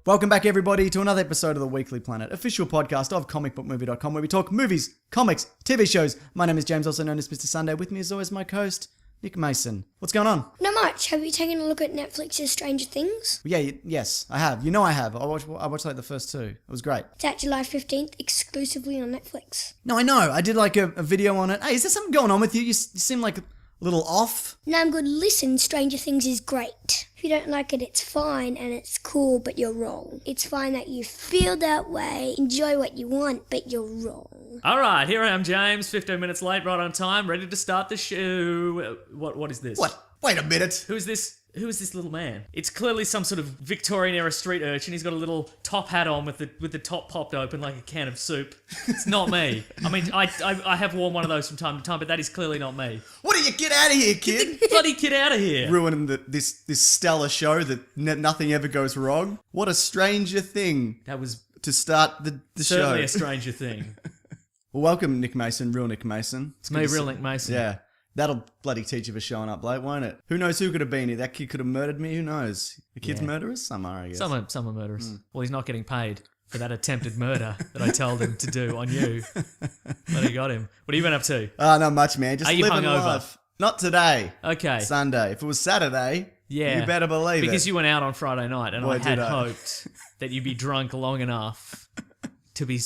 Welcome back, everybody, to another episode of the Weekly Planet, official podcast of comicbookmovie.com, where we talk movies, comics, TV shows. My name is James, also known as Mr. Sunday. With me, as always, my co-host, Nick Mason. What's going on? Not much. Have you taken a look at Netflix's Stranger Things? Yeah, yes, I have. You know I have. I watched like the first two. It was great. It's out July 15th, exclusively on Netflix. No, I know. I did like a video on it. Hey, is there something going on with you? You seem like a little off. No, I'm good. Listen, Stranger Things is great. If you don't like it, it's fine and it's cool, but you're wrong. It's fine that you feel that way, enjoy what you want, but you're wrong. All right, here I am, James, 15 minutes late, right on time, ready to start the show. What is this? What? Wait a minute. Who is this little man? It's clearly some sort of Victorian-era street urchin. He's got a little top hat on with the top popped open like a can of soup. It's not me. I mean, I have worn one of those from time to time, but that is clearly not me. What are you? Get out of here, kid. Bloody kid out of here. Ruining this stellar show that nothing ever goes wrong. What a stranger thing. That was to start the show. certainly a stranger thing. Well, welcome, Nick Mason, real Nick Mason. It's me, real Nick Mason. Yeah. That'll bloody teach you for showing up late, won't it? Who knows who could have been here? That kid could have murdered me. Who knows? The kid's murderers? Some are, I guess. Some are murderers. Well, he's not getting paid for that attempted murder that I told him to do on you. But he got him. What have you been up to? Not much, man. Just Are you living hungover? life. Not today. Okay. Sunday. If it was Saturday, Yeah. you better believe it. Because you went out on Friday night, and Boy, I had did I. hoped that you'd be drunk long enough to be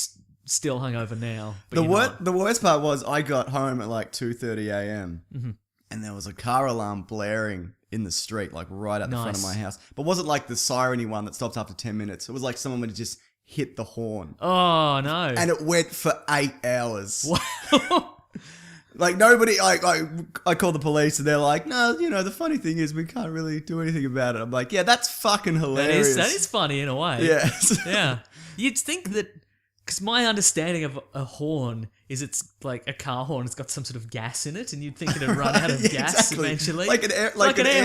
still hungover now. But The worst part was I got home at like 2:30 a.m. And there was a car alarm blaring in the street, like right at the front of my house. But it wasn't like the siren-y one that stopped after 10 minutes. It was like someone would just hit the horn. Oh, no. And it went for 8 hours. Wow. Like nobody, I called the police and they're like, no, the funny thing is we can't really do anything about it. I'm like, yeah, that's fucking hilarious. That is funny in a way. Yes. Yeah. You'd think that, because my understanding of a horn is it's like a car horn, it's got some sort of gas in it, and you'd think it'd run out of Yeah, gas exactly. eventually. Like an air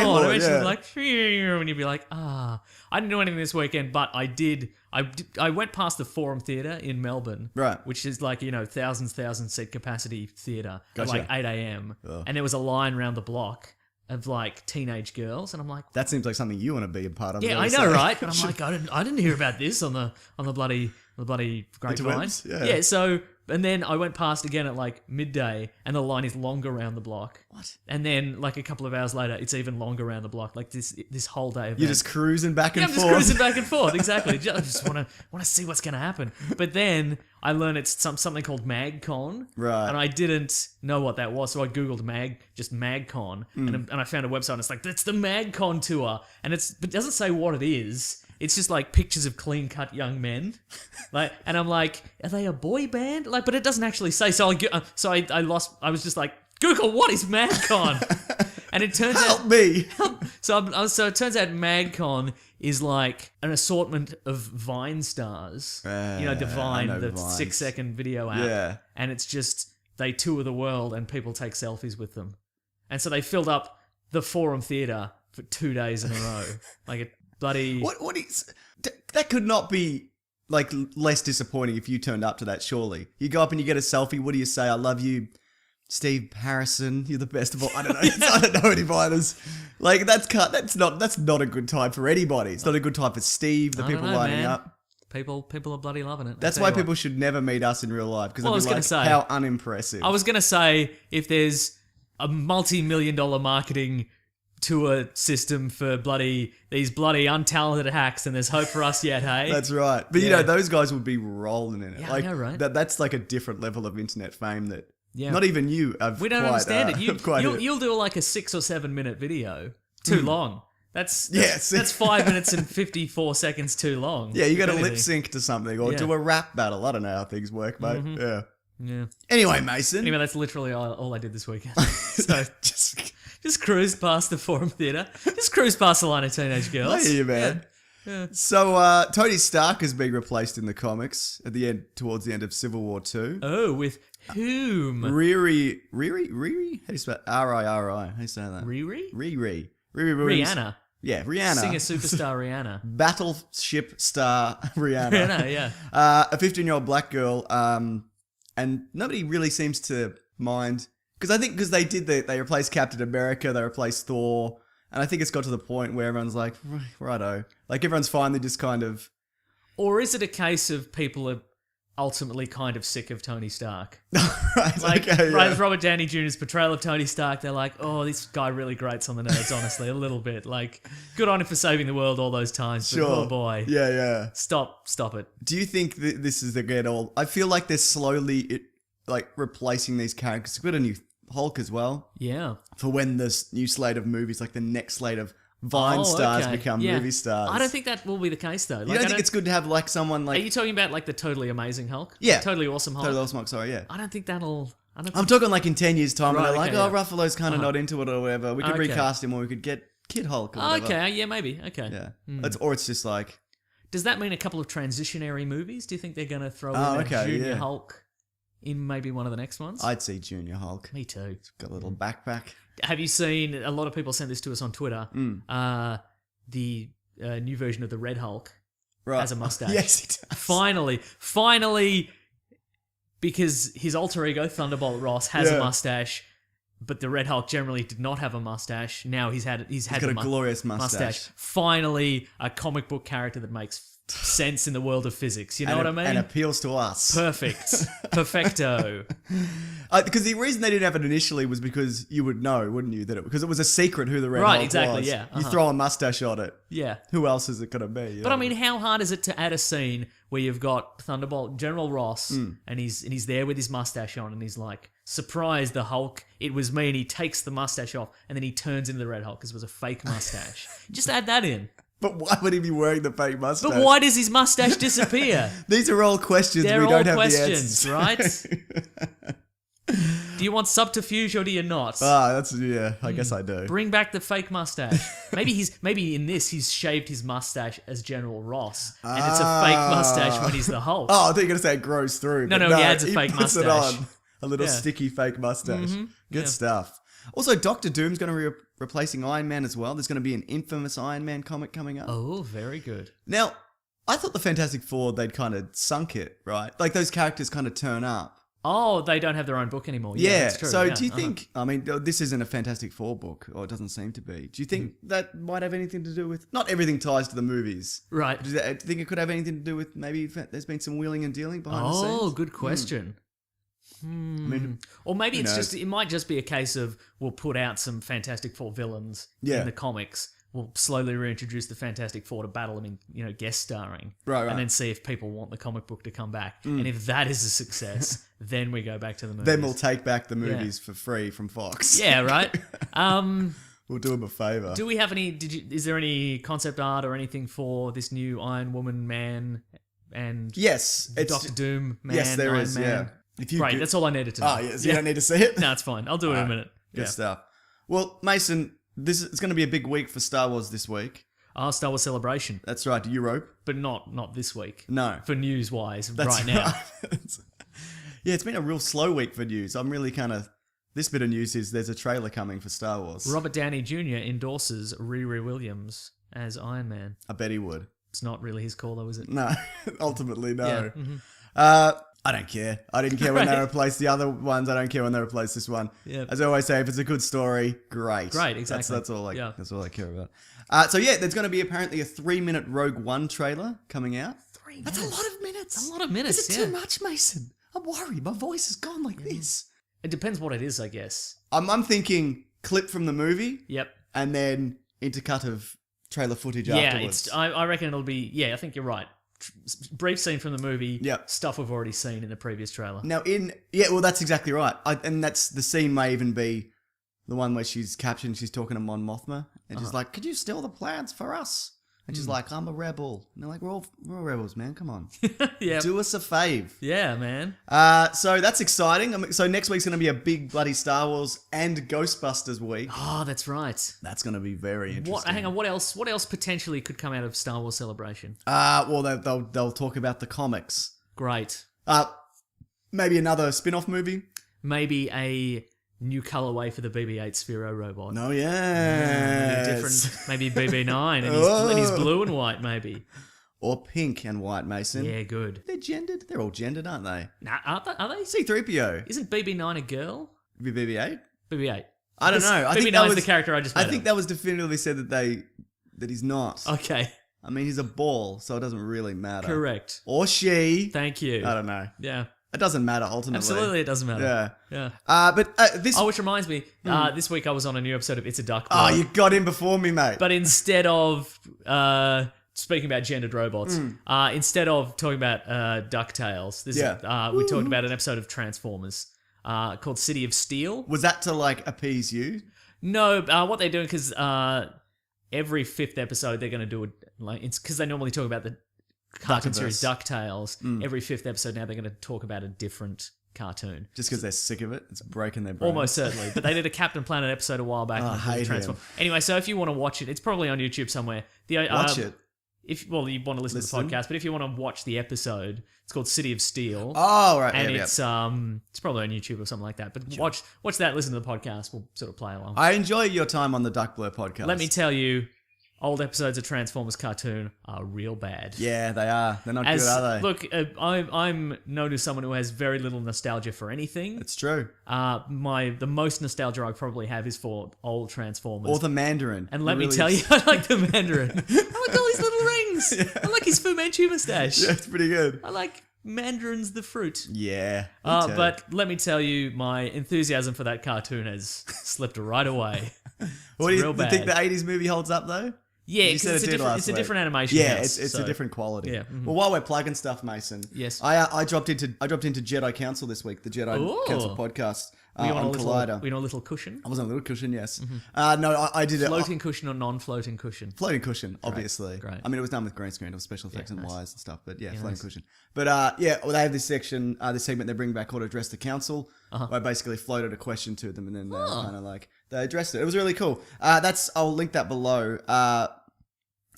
horn. horn, Eventually, yeah. like, and you'd be like, I didn't do anything this weekend, but I did. I went past the Forum Theatre in Melbourne, Right. which is like, thousand seat capacity theatre at Gotcha. like 8 a.m. Ugh. And there was a line around the block of like teenage girls, and I'm like, That seems like something you want to be a part of. yeah, I know, right? But I'm like, I didn't hear about this on the bloody grapevine. Interwebs? Yeah. Yeah. So, and then I went past again at like midday, and the line is longer around the block. What? And then like a couple of hours later, it's even longer around the block. Like this whole day event. You're just cruising back and I'm forth. just cruising back and forth. Exactly. I just want to see what's going to happen. But then I learned it's something called MagCon. Right. And I didn't know what that was, so I googled MagCon, and I found a website. And it's like, that's the MagCon tour, and it doesn't say what it is. It's just like pictures of clean-cut young men, and I'm like, are they a boy band? But it doesn't actually say. So I was just like, Google, what is MagCon? And it turns Help out me. So it turns out MagCon is like an assortment of Vine stars. The I Vine, know the Vines. 6-second video app. Yeah. And it's just, they tour the world and people take selfies with them. And so they filled up the Forum Theatre for 2 days in a row. Like a bloody... What is... That could not be, like, less disappointing if you turned up to that, surely. You go up and you get a selfie. What do you say? I love you, Steve Harrison. You're the best of all... I don't know. I don't know any others. Like, that's not a good time for anybody. It's not a good time for Steve, the I don't people know, lining man. up. People are bloody loving it. That's why people should never meet us in real life, because Well, I was they'd be gonna like, say- how unimpressive. I was going to say, if there's a multi-million-dollar marketing tour system for these bloody untalented hacks, then there's hope for us yet, hey? That's right. But, Yeah. those guys would be rolling in it. Yeah, I know, right? That's like a different level of internet fame that Yeah. not even you have We don't quite, understand it. have quite hit. You'll do like a 6 or 7 minute video. Too long. That's Yes. 5 minutes and 54 seconds too long. Yeah, you got to if lip anything. sync to something or Yeah. do a rap battle. I don't know how things work, mate. Yeah. Yeah. Anyway, Mason. Anyway, that's literally all I did this weekend. So just cruised past the Forum Theatre. Just cruised past the line of teenage girls. I hear you, man. Yeah. So Tony Stark has been replaced in the comics towards the end of Civil War 2. Oh, with whom? Riri? How do you spell R-I-R-I? How do you say that? Riri? Riri Williams. Rihanna. Yeah, Rihanna. Singer superstar Rihanna. Battleship star Rihanna. Rihanna, yeah. A 15-year-old black girl, and nobody really seems to mind. Because they replaced Captain America, they replaced Thor, and I think it's got to the point where everyone's like, righto. Like, everyone's finally just kind of Or is it a case of people are ultimately kind of sick of Tony Stark? Right, Like, okay, yeah. Robert Downey Jr.'s portrayal of Tony Stark, they're like, oh, this guy really grates on the nerves, honestly, a little bit. Like, good on him for saving the world all those times, but Sure. oh boy. Yeah, yeah. Stop it. Do you think that this is the get all? I feel like they're slowly like replacing these characters. We've got a new Hulk as well Yeah. for when this new slate of movies, like the next slate of Vine stars, okay. become Yeah. movie stars. I don't think that will be the case, though. You don't think it's good to have like someone Are like you talking about like the totally amazing Hulk? Yeah. Totally awesome Hulk? Totally Awesome Hulk? Sorry, yeah. I don't think that'll... I'm talking like in 10 years' time, Right, and they're like, okay, oh, yeah. Ruffalo's kind of not into it or whatever. We could Okay. recast him, or we could get Kid Hulk or whatever. Okay, yeah, maybe. Okay. Yeah. Or it's just like, Does that mean a couple of transitionary movies? Do you think they're going to throw Oh, in a okay, Junior yeah. Hulk in maybe one of the next ones? I'd see Junior Hulk. Me too. Got a little backpack. Have you seen, a lot of people sent this to us on Twitter, the new version of the Red Hulk Right. has a mustache. Yes, he does. Finally, because his alter ego, Thunderbolt Ross, has Yeah. a mustache, but the Red Hulk generally did not have a mustache. Now he's had He's got a glorious mustache. Finally, a comic book character that makes sense in the world of physics. You know what I mean? And appeals to us. Perfect. Perfecto. Because the reason they didn't have it initially was because you would know, wouldn't you? Because it was a secret who the Red Right, Hulk exactly, was. yeah, You uh-huh. throw a mustache on it. Yeah. Who else is it going to be? You But know? I mean, how hard is it to add a scene where you've got Thunderbolt, General Ross, and he's there with his mustache on, and he's like, "Surprise, the Hulk! It was me." And he takes the mustache off, and then he turns into the Red Hulk because it was a fake mustache. Just add that in. But why would he be wearing the fake mustache? But why does his mustache disappear? These are all questions They're we all don't have questions, the answers. right? Do you want subterfuge or do you not? I guess I do. Bring back the fake mustache. Maybe in this he's shaved his mustache as General Ross, and it's a fake mustache when he's the Hulk. Oh, I thought you were going to say it grows through. No, but he adds a fake puts it mustache. on. A little Yeah. sticky fake mustache. Good yeah. stuff. Also, Doctor Doom's going to be replacing Iron Man as well. There's going to be an infamous Iron Man comic coming up. Oh, very good. Now, I thought the Fantastic Four, they'd kind of sunk it, right? Like those characters kind of turn up. Oh, they don't have their own book anymore. Yeah. That's true. So yeah, do you uh-huh. think, I mean, this isn't a Fantastic Four book, or it doesn't seem to be. Do you think that might have anything to do with, not everything ties to the movies. Right. Do you think it could have anything to do with maybe there's been some wheeling and dealing behind the scenes? Oh, good question. I mean, Or maybe Who it's knows? just, it might just be a case of we'll put out some Fantastic Four villains Yeah. in the comics. We'll slowly reintroduce the Fantastic Four to battle them in, guest starring. Right. And then see if people want the comic book to come back. And if that is a success, then we go back to the movies. then we'll take back the movies for free from Fox. Yeah, right? We'll do them a favour. Do we have any, is there any concept art or anything for this new Iron Woman man and Yes. Doctor Doom man? Yes, there Iron is, Man? yeah. If you Great, could- that's all I needed to know. Oh, yes, you don't need to see it? No, it's fine. I'll do it in a minute. Good Yeah. stuff. Well, Mason, it's going to be a big week for Star Wars this week. Oh, Star Wars Celebration. That's right, Europe. But not this week. No. For news-wise, That's right now. right. Yeah, it's been a real slow week for news. I'm really kind of... This bit of news is there's a trailer coming for Star Wars. Robert Downey Jr. endorses Riri Williams as Iron Man. I bet he would. It's not really his call, though, is it? No, ultimately, no. Yeah, mhm. I don't care. I didn't care when they Right. replaced the other ones. I don't care when they replace this one. Yeah. As I always say, if it's a good story, great. Great, exactly. That's all. Yeah. That's all I care about. So yeah, there's going to be apparently a 3-minute Rogue One trailer coming out. 3 That's a minutes. lot of minutes. That's a lot of minutes, Is it yeah. too much, Mason? I'm worried. My voice is gone like this. It depends what it is, I guess. I'm thinking clip from the movie Yep. and then intercut of trailer footage Yeah, afterwards. I reckon it'll be... Yeah, I think you're right. Brief scene from the movie. Yep. Stuff we've already seen in the previous trailer. Now, well, that's exactly right. And that's the scene may even be the one where she's captured and she's talking to Mon Mothma, and she's like, "Could you steal the plans for us?" And she's like, "I'm a rebel." And they're like, "We're all rebels, man. Come on, Yeah. do us a fave." Yeah, man. So that's exciting. So next week's going to be a big bloody Star Wars and Ghostbusters week. Oh, that's right. That's going to be very interesting. What? Hang on. What else? What else potentially could come out of Star Wars Celebration? Well, they'll talk about the comics. Great. Maybe another spin-off movie. Maybe a new colorway for the BB-8 Sphero robot. No, yeah, Maybe different. Maybe BB-9 and he's blue and white. Maybe. or pink and white, Mason. Yeah, good. They're gendered. They're all gendered, aren't they? Nah, are they? C-3PO. Isn't BB-9 a girl? BB-8. BB-8. I don't know. I think BB-9 that is was the character I just made I think up. that was definitively said that he's not. Okay. I mean, he's a ball, so it doesn't really matter. Correct. Or she. Thank you. I don't know. Yeah. It doesn't matter ultimately. Absolutely, it doesn't matter. Yeah. Yeah. But this. Oh, which reminds me, this week I was on a new episode of It's a Duck Oh, Boy. you got in before me, mate. But instead of speaking about gendered robots, instead of talking about DuckTales, we talked about an episode of Transformers called City of Steel. Was that to like appease you? No, what they're doing, because every 5th episode they're going to do it, like, it's because they normally talk about the cartoon series DuckTales. Every 5th episode now they're going to talk about a different cartoon. Just because they're sick of it? It's breaking their brains. Almost certainly. But they did a Captain Planet episode a while back. Oh, I hate him. Anyway, so if you want to watch it, it's probably on YouTube somewhere. Watch it. If you want to listen to the podcast, but if you want to watch the episode, it's called City of Steel. Oh, right. And yeah, it's probably on YouTube or something like that. But watch that, listen to the podcast. We'll sort of play along. I enjoy your time on the Duck Blur podcast. Let me tell you, old episodes of Transformers cartoon are real bad. Yeah, they are. They're not good, are they? Look, I'm known as someone who has very little nostalgia for anything. It's true. The most nostalgia I probably have is for old Transformers. Or the Mandarin. And let me tell you, I like the Mandarin. I like all his little rings. I like his Fu Manchu mustache. Yeah, it's pretty good. I like Mandarin's the fruit. Yeah. But let me tell you, my enthusiasm for that cartoon has slipped right away. What do you real bad. think the 80s movie holds up, though? Yeah, You because said it's, it did last it's a week. different animation. Yeah, house, it's so- a different quality. Yeah, Well, while we're plugging stuff, Mason. Yes. I dropped into Jedi Council this week, the Jedi Ooh. Council podcast Were you on on a little, Collider. were you on a little cushion? I was on a little cushion, yes. No, I did it. Floating cushion or non-floating cushion? Floating cushion, obviously. great. I mean, it was done with green screen, it was special effects and nice. wires and stuff, but yeah, floating nice. cushion. But well, they have this section, this segment they bring back called Address the Council, where I basically floated a question to them and then they were kind of like, they addressed it. It was really cool. I'll link that below.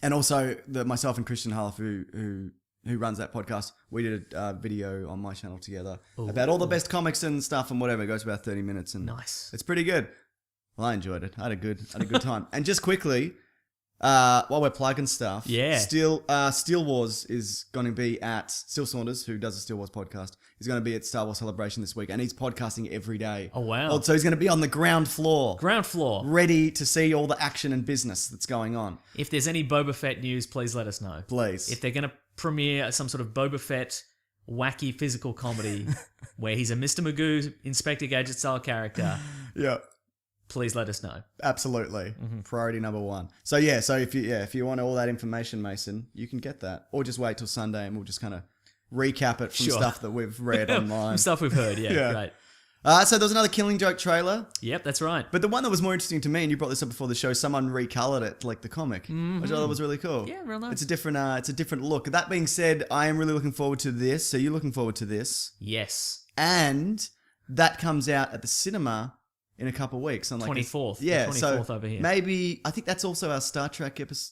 And also, myself and Christian Half, who runs that podcast, we did a video on my channel together about all the best comics and stuff and whatever. It goes about 30 minutes and Nice. it's pretty good. Well, I enjoyed it. I had a good time. And just quickly, while we're plugging stuff, Yeah. Steel Wars is going to be at Steel Saunders, who does the Steel Wars podcast. He's going to be at Star Wars Celebration this week, and he's podcasting every day. Oh, wow. So he's going to be on the ground floor, Ground floor. ready to see all the action and business that's going on. If there's any Boba Fett news, please let us know. Please. If they're going to premiere some sort of Boba Fett wacky physical comedy where he's a Mr. Magoo Inspector Gadget style character, Yeah. please let us know. Absolutely. Mm-hmm. Priority number one. So if you want all that information, Mason, you can get that. Or just wait till Sunday and we'll just kind of recap it from Sure. stuff that we've read online. Some stuff we've heard, yeah, Yeah. great. So there was another Killing Joke trailer. Yep, that's right. But the one that was more interesting to me, and you brought this up before the show, someone recolored it like the comic, which I thought was really cool. Yeah, real nice. It's a different look. That being said, I am really looking forward to this. So you're looking forward to this, Yes. and that comes out at the cinema in a couple of weeks on like 24th. Yeah, The so 24th over here. maybe I think that's also our Star Trek episode.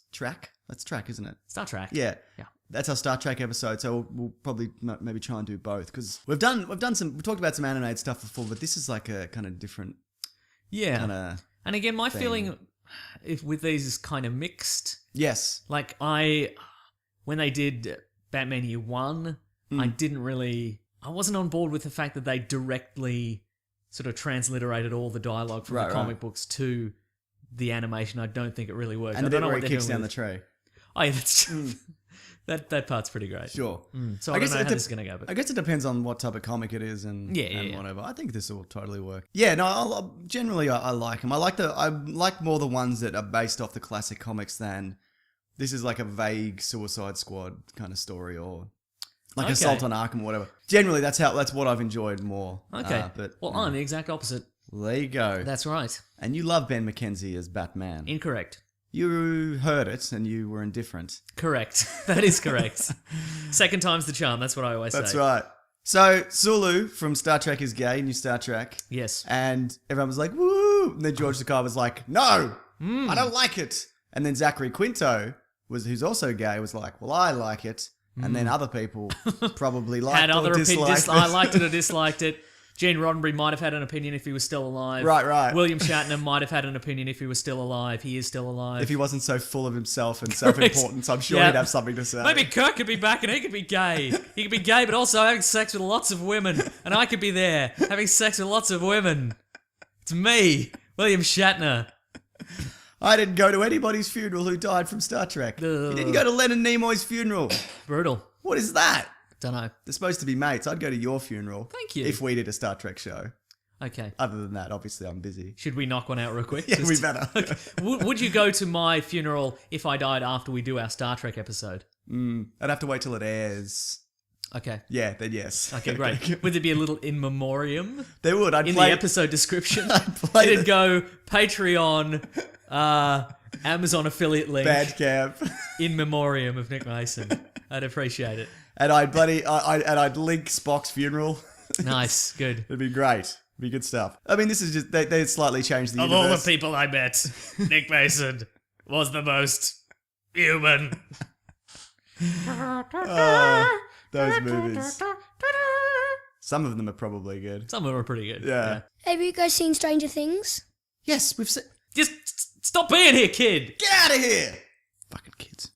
That's track, isn't it? Star Trek. Yeah. Yeah. That's our Star Trek episode, so we'll probably maybe try and do both because we've talked about some animated stuff before, but this is like a kind of different Yeah. kind of And again, my feeling with these is kind of mixed. yes. Like when they did Batman Year One, I wasn't on board with the fact that they directly sort of transliterated all the dialogue from Right, the right. comic books to the animation. I don't think it really worked. And I the bit don't know where what he they're kicks doing down the with tray. Oh yeah, that's true. That part's pretty great. Sure. So I don't know how this is going to go, I but guess it depends on what type of comic it is and Yeah. whatever. I think this will totally work. Yeah, no, generally I like them. I like more the ones that are based off the classic comics than this is like a vague Suicide Squad kind of story or like Okay. Assault on Arkham or whatever. Generally, that's what I've enjoyed more. okay. But Well, I'm the exact opposite. there you go. That's right. And you love Ben McKenzie as Batman. Incorrect. You heard it and you were indifferent. Correct. That is correct. Second time's the charm. That's what I always say. That's right. So Sulu from Star Trek is gay, new Star Trek. Yes. And everyone was like, woo! And then George Takei was like, no, I don't like it. And then Zachary Quinto, who's also gay, was like, well, I like it. And then other people probably liked Had it other or disliked opinions. it. I liked it or disliked it. Gene Roddenberry might have had an opinion if he was still alive. Right. William Shatner might have had an opinion if he was still alive. He is still alive. If he wasn't so full of himself and self-importance, I'm sure Yeah. he'd have something to say. Maybe Kirk could be back and he could be gay. He could be gay, but also having sex with lots of women. And I could be there having sex with lots of women. It's me, William Shatner. I didn't go to anybody's funeral who died from Star Trek. You didn't go to Leonard Nimoy's funeral. Brutal. What is that? Don't know. They're supposed to be mates. I'd go to your funeral. Thank you. If we did a Star Trek show. Okay. Other than that, obviously, I'm busy. Should we knock one out real quick? Yeah, we better. Would you go to my funeral if I died after we do our Star Trek episode? I'd have to wait till it airs. Okay. Yeah, then yes. Okay, great. Would there be a little in memoriam There would. I'd in play the episode description? I'd play It'd go Patreon, Amazon affiliate link, Bad Camp. in memoriam of Nick Mason. I'd appreciate it. And I'd link Spock's funeral. Nice. Good. It'd be great. It'd be good stuff. I mean, this is just they slightly changed the Of all universe. the people I met, Nick Mason was the most human. Those movies. Some of them are probably good. Some of them are pretty good. Yeah. Have you guys seen Stranger Things? Yes, we've seen. Just stop being here, kid. Get out of here! Fucking kids.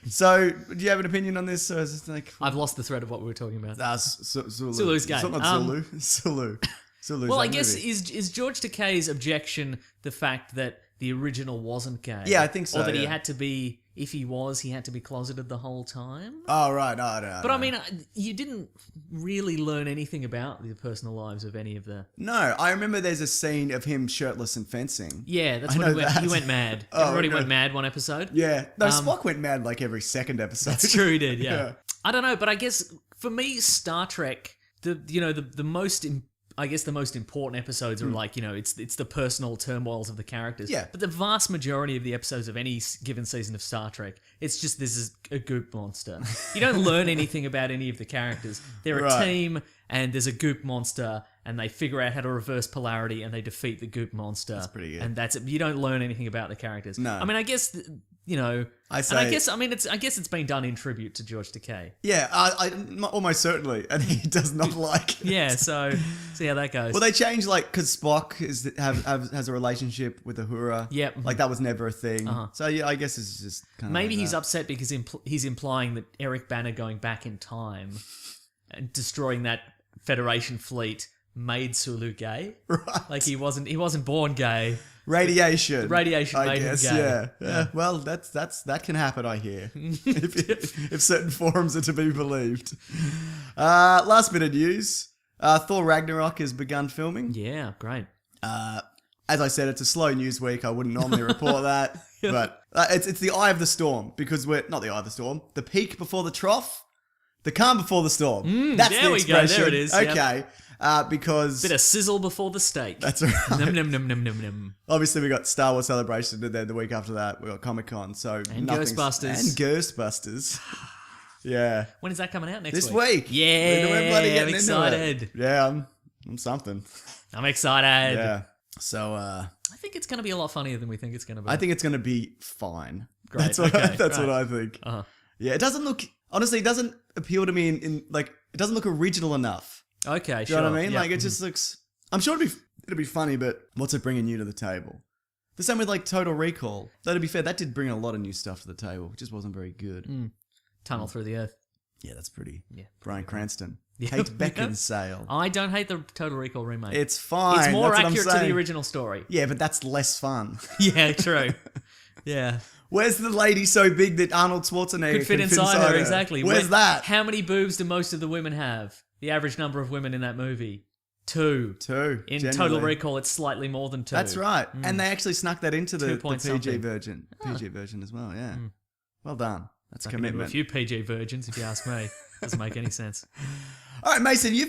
So, do you have an opinion on this? Or is it like I've lost the thread of what we were talking about. Zulu. Zulu's gay. It's not Zulu. Zulu. Zulu's Well, that I guess movie. is George Takei's objection the fact that the original wasn't gay? Yeah, I think so, Or that he yeah. had to be, if he was, he had to be closeted the whole time? Oh, right. No. But I mean, you didn't really learn anything about the personal lives of any of the... No, I remember there's a scene of him shirtless and fencing. Yeah, that's I when know that. he went mad. Oh, Everybody okay. went mad one episode. Yeah. No, Spock went mad like every second episode. That's true, he did, yeah. Yeah. I don't know, but I guess for me, Star Trek, the most... I guess the most important episodes are like, it's the personal turmoils of the characters. Yeah. But the vast majority of the episodes of any given season of Star Trek, it's just this is a goop monster. You don't learn anything about any of the characters. They're a Right. team, and there's a goop monster, and they figure out how to reverse polarity, and they defeat the goop monster. That's pretty good. And that's it. You don't learn anything about the characters. No. I mean, I guess I and say- I guess it's been done in tribute to George Takei. Yeah, I almost certainly. And he does not like it. Yeah, so see how that goes. Well, they changed, like, because Spock has a relationship with Uhura. Yep. Like, that was never a thing. Uh-huh. So, yeah, I guess it's just kind of Maybe like he's that. upset because he's implying that Eric Banner going back in time and destroying that Federation fleet made Sulu gay. Right. Like he wasn't born gay. Radiation. Radiation I made him guess, gay. yeah. Well, that can happen, I hear. if certain forums are to be believed. Last bit of news. Thor Ragnarok has begun filming. Yeah, great. As I said, it's a slow news week. I wouldn't normally report that. But it's the eye of the storm, because we're not the eye of the storm. The peak before the trough. The calm before the storm. That's there the we go, expression. there it is, yep. Okay. Because Bit of sizzle before the steak. that's right. Num num num num num num. Obviously, we got Star Wars Celebration, and then the week after that, we got Comic Con. So And nothing's- Ghostbusters. and Ghostbusters. Yeah, When is that coming out next this week? week. Yeah, We're bloody I'm getting into excited. it. Yeah, I'm something. I'm excited. Yeah. So I think it's going to be a lot funnier than we think it's going to be. I think it's going to be fine. Great, That's what okay, that's right. what I think. Uh-huh. Yeah, it doesn't look honestly. It doesn't appeal to me in like it doesn't look original enough. Okay, Do sure. you know what I mean? Yeah. Like it just looks. I'm sure it'll be funny, but what's it bringing you to the table? The same with like Total Recall. Though to be fair, that did bring a lot of new stuff to the table. It just wasn't very good. Tunnel through the earth. Yeah, that's pretty. Yeah. Bryan Cranston. Yeah. Kate Beckinsale. I don't hate the Total Recall remake. It's fine. It's more that's what I'm accurate to the saying. original story. Yeah, but that's less fun. Yeah, true. Yeah. Where's the lady so big that Arnold Schwarzenegger Could fit inside her, exactly. Where's that? How many boobs do most of the women have? The average number of women in that movie? 2. Two. In generally. Total Recall, it's slightly more than 2. That's right. And they actually snuck that into 2 the point PG something. version. PG version as well, yeah. Well done. That's I can do a commitment. few PG virgins, if you ask me. Doesn't make any sense. All right, Mason, you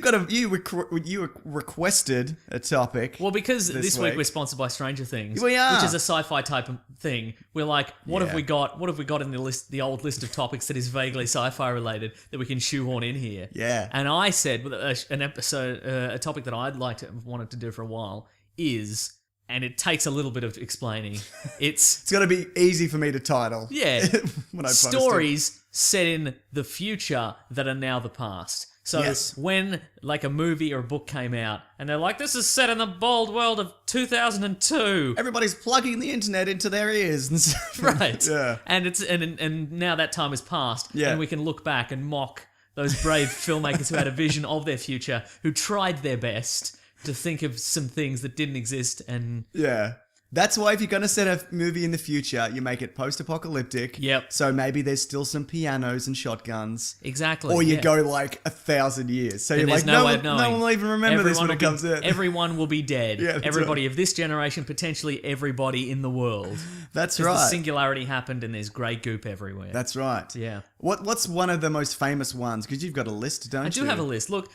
requested a topic. Well, because This this week week. we're sponsored by Stranger Things, We are. which is a sci-fi type of thing. We're like, what Yeah. have we got? What have we got in the old list of topics that is vaguely sci-fi related that we can shoehorn in here? Yeah. And I said with an episode, a topic that I'd wanted to do for a while is, and it takes a little bit of explaining. It's going to be easy for me to title. Yeah. when I post it. Stories set in the future that are now the past. So Yes. when like a movie or a book came out and they're like, this is set in the bold world of 2002. Everybody's plugging the internet into their ears and stuff. Right. Yeah. And it's and now that time has passed. Yeah. And we can look back and mock those brave filmmakers who had a vision of their future, who tried their best to think of some things that didn't exist and Yeah. That's why if you're going to set a movie in the future, you make it post-apocalyptic. Yep. So maybe there's still some pianos and shotguns. Exactly. Or you yeah. go like 1,000 years. So And you're there's like, no no, way one, of knowing. no one will even remember this when it comes in. Everyone will be dead. Yeah, that's everybody of this generation, potentially everybody in the world. That's 'Cause right. The singularity happened and there's grey goop everywhere. That's right. Yeah. What's one of the most famous ones? Because you've got a list, don't you? I do have a list. Look,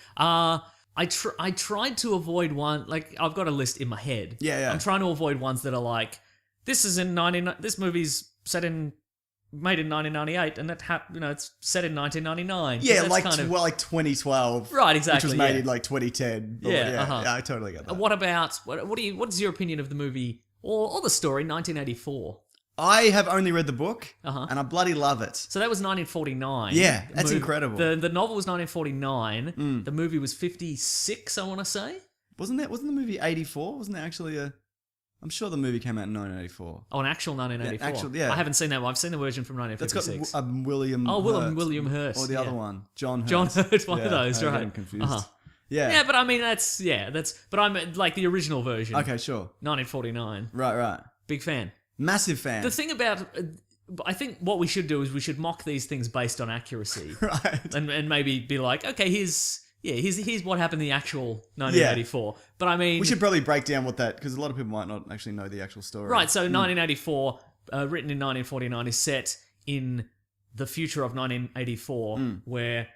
I tried to avoid one. Like, I've got a list in my head. Yeah. I'm trying to avoid ones that are like, this movie's made in 1998, and it's set in 1999. Yeah, That's like kind of- like 2012. Right, exactly, Which was made yeah. in like 2010. But Yeah, uh-huh. yeah, I totally get that. What's your opinion of the movie or the story 1984? I have only read the book, Uh-huh. and I bloody love it. So that was 1949. Yeah, The that's movie- incredible. The novel was 1949. The movie was 56, I want to say. Wasn't the movie 84? Wasn't there actually a... I'm sure the movie came out in 1984. Oh, an actual 1984. Yeah. I haven't seen that one. I've seen the version from That's 1956. got William Hurt. William Hurt. Or the yeah. other one. John Hurt. John Hurt, one of Yeah, those, I get right? them confused. Uh-huh. Yeah. Yeah, but I mean, but I'm like the original version. Okay, sure. 1949. Right. Big fan. Massive fan. The thing about, I think what we should do is we should mock these things based on accuracy. Right. And maybe be like, okay, here's what happened in the actual 1984. But I mean, We should probably break down what that... Because a lot of people might not actually know the actual story. right, so 1984, written in 1949, is set in the future of 1984, where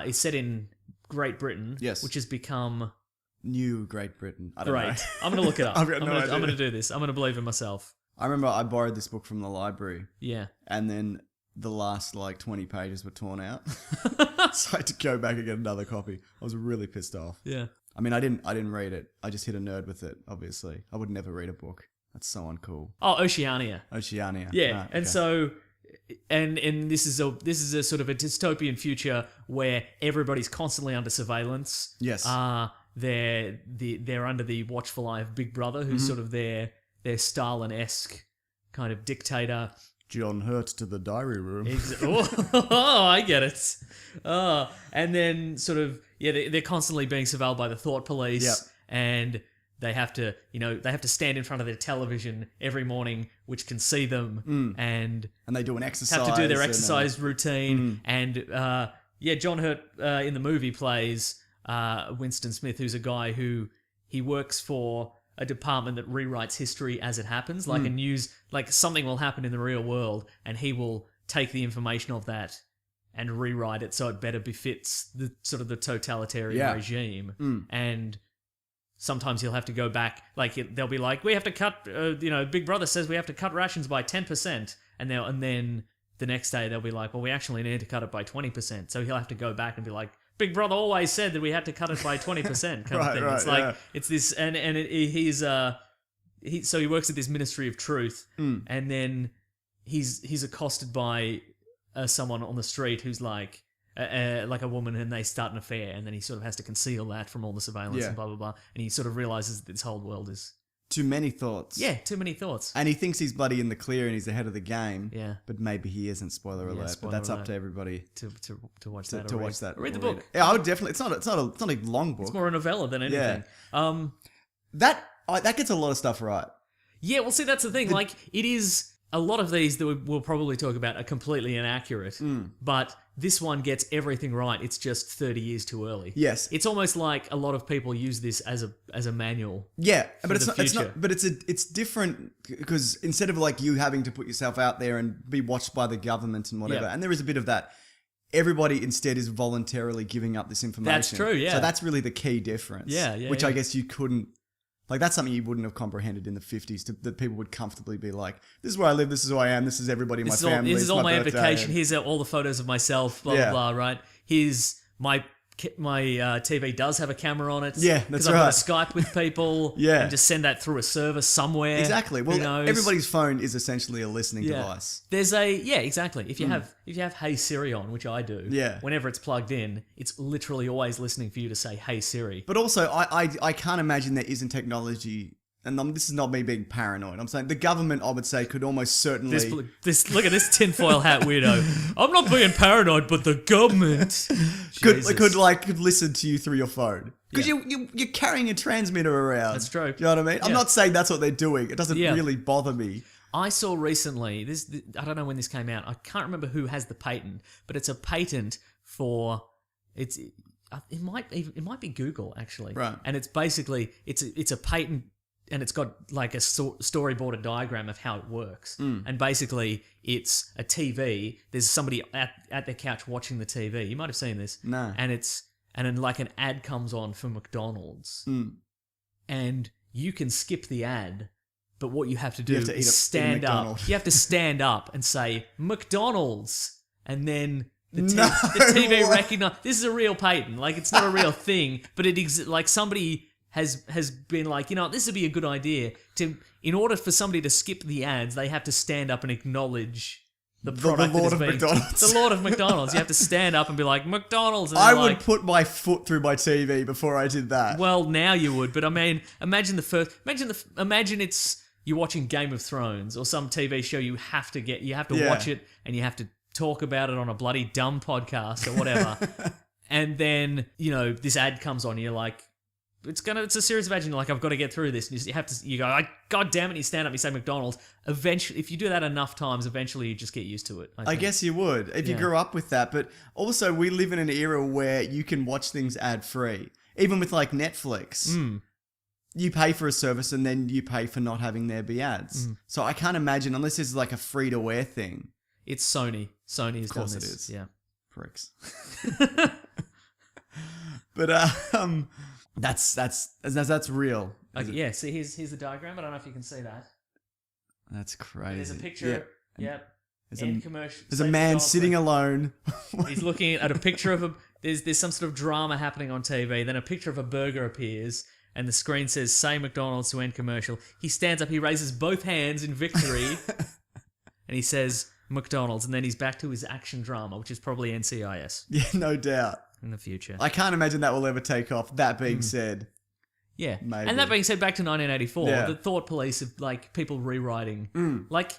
it's set in Great Britain, Yes. which has become New Great Britain. I don't know. great. I'm going to look it up. I've got no idea. I'm going to do this. I'm going to believe in myself. I remember I borrowed this book from the library, Yeah. and then the last like 20 pages were torn out. So I had to go back and get another copy. I was really pissed off. Yeah. I mean, I didn't read it. I just hit a nerd with it, obviously. I would never read a book. That's so uncool. Oh, Oceania. Oceania. Yeah, Right, and okay. so, and this is a sort of a dystopian future where everybody's constantly under surveillance. Yes. They're under the watchful eye of Big Brother, who's sort of their Stalin-esque kind of dictator. John Hurt to the diary room. Oh, I get it. And then sort of they're constantly being surveilled by the thought police, Yep. and they have to stand in front of their television every morning, which can see them, and And they do an exercise. have to do their and, exercise routine. And John Hurt in the movie plays Winston Smith, who's a guy who he works for a department that rewrites history as it happens, like something will happen in the real world, and he will take the information of that and rewrite it so it better befits the sort of the totalitarian Yeah. regime. And sometimes he'll have to go back, they'll be like, we have to cut, Big Brother says we have to cut rations by 10%, and then the next day they'll be like, well, we actually need to cut it by 20%. So he'll have to go back and be like, Big Brother always said that we had to cut it by 20% kind of thing. Right, It's like, yeah. it's this, so he works at this Ministry of Truth, and then he's accosted by someone on the street who's like a woman, and they start an affair, and then he sort of has to conceal that from all the surveillance Yeah. and blah, blah, blah. And he sort of realizes that this whole world is, Too many thoughts. too many thoughts. And he thinks he's bloody in the clear and he's ahead of the game. Yeah. But maybe he isn't, spoiler alert. spoiler but that's alert. up to everybody To watch to, that. to or watch that. Read the or book. Yeah, I would definitely. It's not a long book. It's more a novella than anything. That gets a lot of stuff right. Yeah, well, see, that's the thing. Like, it is... A lot of these that we'll probably talk about are completely inaccurate, but this one gets everything right. It's just 30 years too early. Yes. It's almost like a lot of people use this as a manual. Yeah, but it's the not, it's future. not. But it's different because instead of like you having to put yourself out there and be watched by the government and whatever, Yeah. and there is a bit of that. Everybody instead is voluntarily giving up this information. That's true, yeah. So that's really the key difference. Yeah, yeah, Which yeah. I guess you couldn't. Like, that's something you wouldn't have comprehended in the 50s, that people would comfortably be like, this is where I live, this is who I am, this is everybody in my family. This is all my birthday, application. and- Here's all the photos of myself, blah, Yeah. blah, blah, right? Here's my TV does have a camera on it. Yeah, that's Because I've got to Skype with people. Yeah. And just send that through a server somewhere. Exactly. Well, Who knows? everybody's phone is essentially a listening Yeah. device. There's exactly. If you have Hey Siri on, which I do, Yeah. whenever it's plugged in, it's literally always listening for you to say Hey Siri. But also, I can't imagine there isn't technology, and this is not me being paranoid. I'm saying the government, I would say, could almost certainly... This look at this tinfoil hat weirdo. I'm not being paranoid, but the government could Jesus. could listen to you through your phone. Because Yeah. you're carrying a transmitter around. That's true. Do you know what I mean? I'm Yeah. not saying that's what they're doing. It doesn't Yeah. really bother me. I saw recently I don't know when this came out. I can't remember who has the patent, but it's a patent for it might be Google actually. Right. And it's basically it's a patent, and it's got like a storyboarded diagram of how it works. And basically it's a TV. There's somebody at their couch watching the TV. You might have seen this. No. And then like an ad comes on for McDonald's. And you can skip the ad, but what you have to do have to eat is a stand up. McDonald's. You have to stand up and say McDonald's, and then the No TV way. recognize this is a real patent. Like, it's not a real thing, but like somebody has been like, this would be a good idea. In order for somebody to skip the ads, they have to stand up and acknowledge the product Lord that is of being, McDonald's. the Lord of McDonald's. You have to stand up and be like McDonald's. And I they're would like, put my foot through my TV before I did that. well, now you would, but I mean, imagine it's you're watching Game of Thrones or some TV show. You have to Yeah. watch it, and you have to talk about it on a bloody dumb podcast or whatever. And then this ad comes on, and you're like, it's a serious of ads. And you're like, I've got to get through this. And you go, like, God damn it! And you stand up, and you say McDonald's. Eventually, if you do that enough times, eventually you just get used to it. I think. guess you would if you Yeah. grew up with that. But also, we live in an era where you can watch things ad free, even with like Netflix. You pay for a service and then you pay for not having there be ads. So I can't imagine, unless this is like a free to wear thing. It's Sony. Sony has done course it this. is. Yeah. Pricks. But that's real. Okay, yeah. See, here's the diagram. I don't know if you can see that. That's crazy. There's a picture. Yep. There's End a- commercial. There's a Say man McDonald's, sitting like, alone. He's looking at a picture of a. There's some sort of drama happening on TV. Then a picture of a burger appears, and the screen says "Say McDonald's" to end commercial. He stands up. He raises both hands in victory, and he says McDonald's. And then he's back to his action drama, which is probably NCIS Yeah, no doubt. in the future. I can't imagine that will ever take off. That being said, Yeah. Maybe. And that being said, back to 1984, Yeah. the thought police of like people rewriting, like,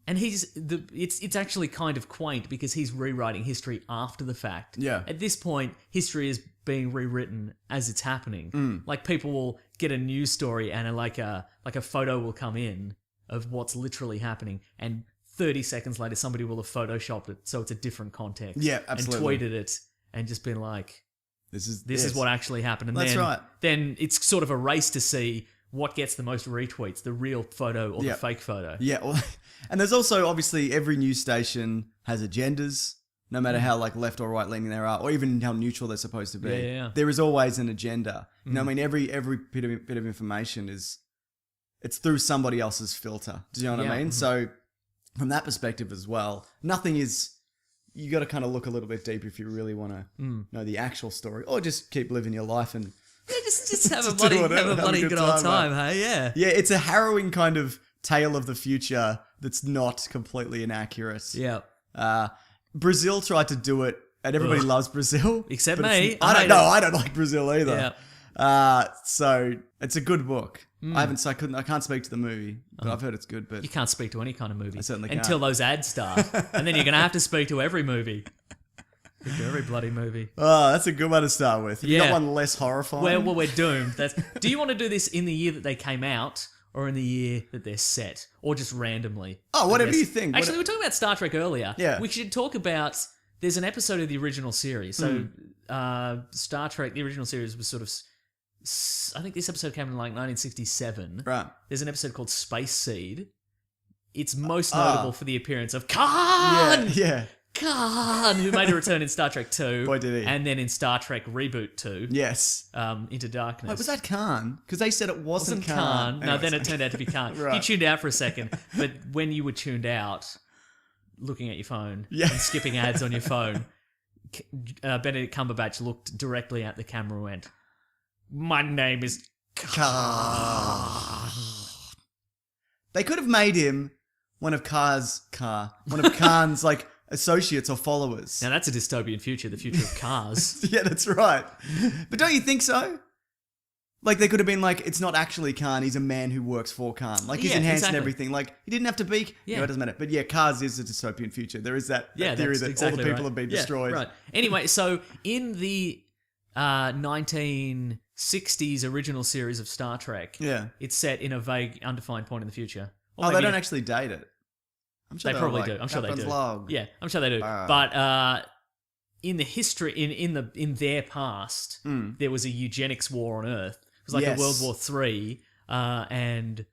and it's actually kind of quaint because he's rewriting history after the fact. Yeah. At this point, history is being rewritten as it's happening. Like, people will get a news story and a photo will come in of what's literally happening, and 30 seconds later, somebody will have photoshopped it so it's a different context. Yeah, absolutely. And tweeted it and just been like, this is this is what actually happened. And That's right. Then it's sort of a race to see what gets the most retweets, the real photo or Yeah. the fake photo. Yeah, well, and there's also obviously every news station has agendas, no matter how like left or right leaning they are, or even how neutral they're supposed to be. Yeah. There is always an agenda. You know what I mean? Every bit of information it's through somebody else's filter. Do you know what Yeah. I mean? So from that perspective as well, nothing is. You got to kind of look a little bit deeper if you really want to know the actual story, or just keep living your life and. Yeah, just have a Do bloody, whatever, have a have a bloody good good old time, time, hey? Yeah. Yeah, it's a harrowing kind of tale of the future that's not completely inaccurate. Yeah. Brazil tried to do it, and everybody loves Brazil. Except but it's- me. I I don't hate know. it. I don't like Brazil either. So it's a good book. I haven't. So I can't speak to the movie, but I've heard it's good. But You can't speak to any kind of movie. I certainly until can't. those ads start. And then you're going to have to speak to every movie. Speak to every bloody movie. that's a good one to start with. Have you got Yeah. one less horrifying? Well, we're doomed. Do you want to do this in the year that they came out, or in the year that they're set, or just randomly? Oh, whatever I guess. you think. Actually, we were talking about Star Trek earlier. Yeah. We should talk about. There's an episode of the original series. So, Star Trek, the original series was sort of. I think this episode came in like 1967. Right. There's an episode called Space Seed. It's most notable for the appearance of Khan. Yeah. Khan, who made a return in Star Trek 2. Boy, did he. And then in Star Trek Reboot 2. Yes. Into Darkness. Wait, was that Khan? Because they said it wasn't Wasn't Khan. No, Anyways. then it turned out to be Khan. Right. You tuned out for a second, but when you were tuned out, looking at your phone Yeah. and skipping ads on your phone, Benedict Cumberbatch looked directly at the camera and went, "My name is Khan. They could have made him one of Khan's like associates or followers. Now that's a dystopian future, the future of cars. Yeah, that's right. But don't you think so? Like they could have been like, it's not actually Khan, he's a man who works for Khan. Like he's Yeah, enhanced exactly. and everything. Like he didn't have to be. Yeah. No, it doesn't matter. But yeah, Cars is a dystopian future. There is that Yeah, theory that's that exactly all the people right. have been Yeah, destroyed. Right. Anyway, so in the 1960s original series of Star Trek. Yeah. It's set in a vague, undefined point in the future. Or Oh, they maybe don't actually date it. I'm sure They they're probably like, do. I'm sure they Captain's do. Log. Yeah, I'm sure they do. Ah. But in the history, in their past, there was a eugenics war on Earth. It was like Yes. a World War III, and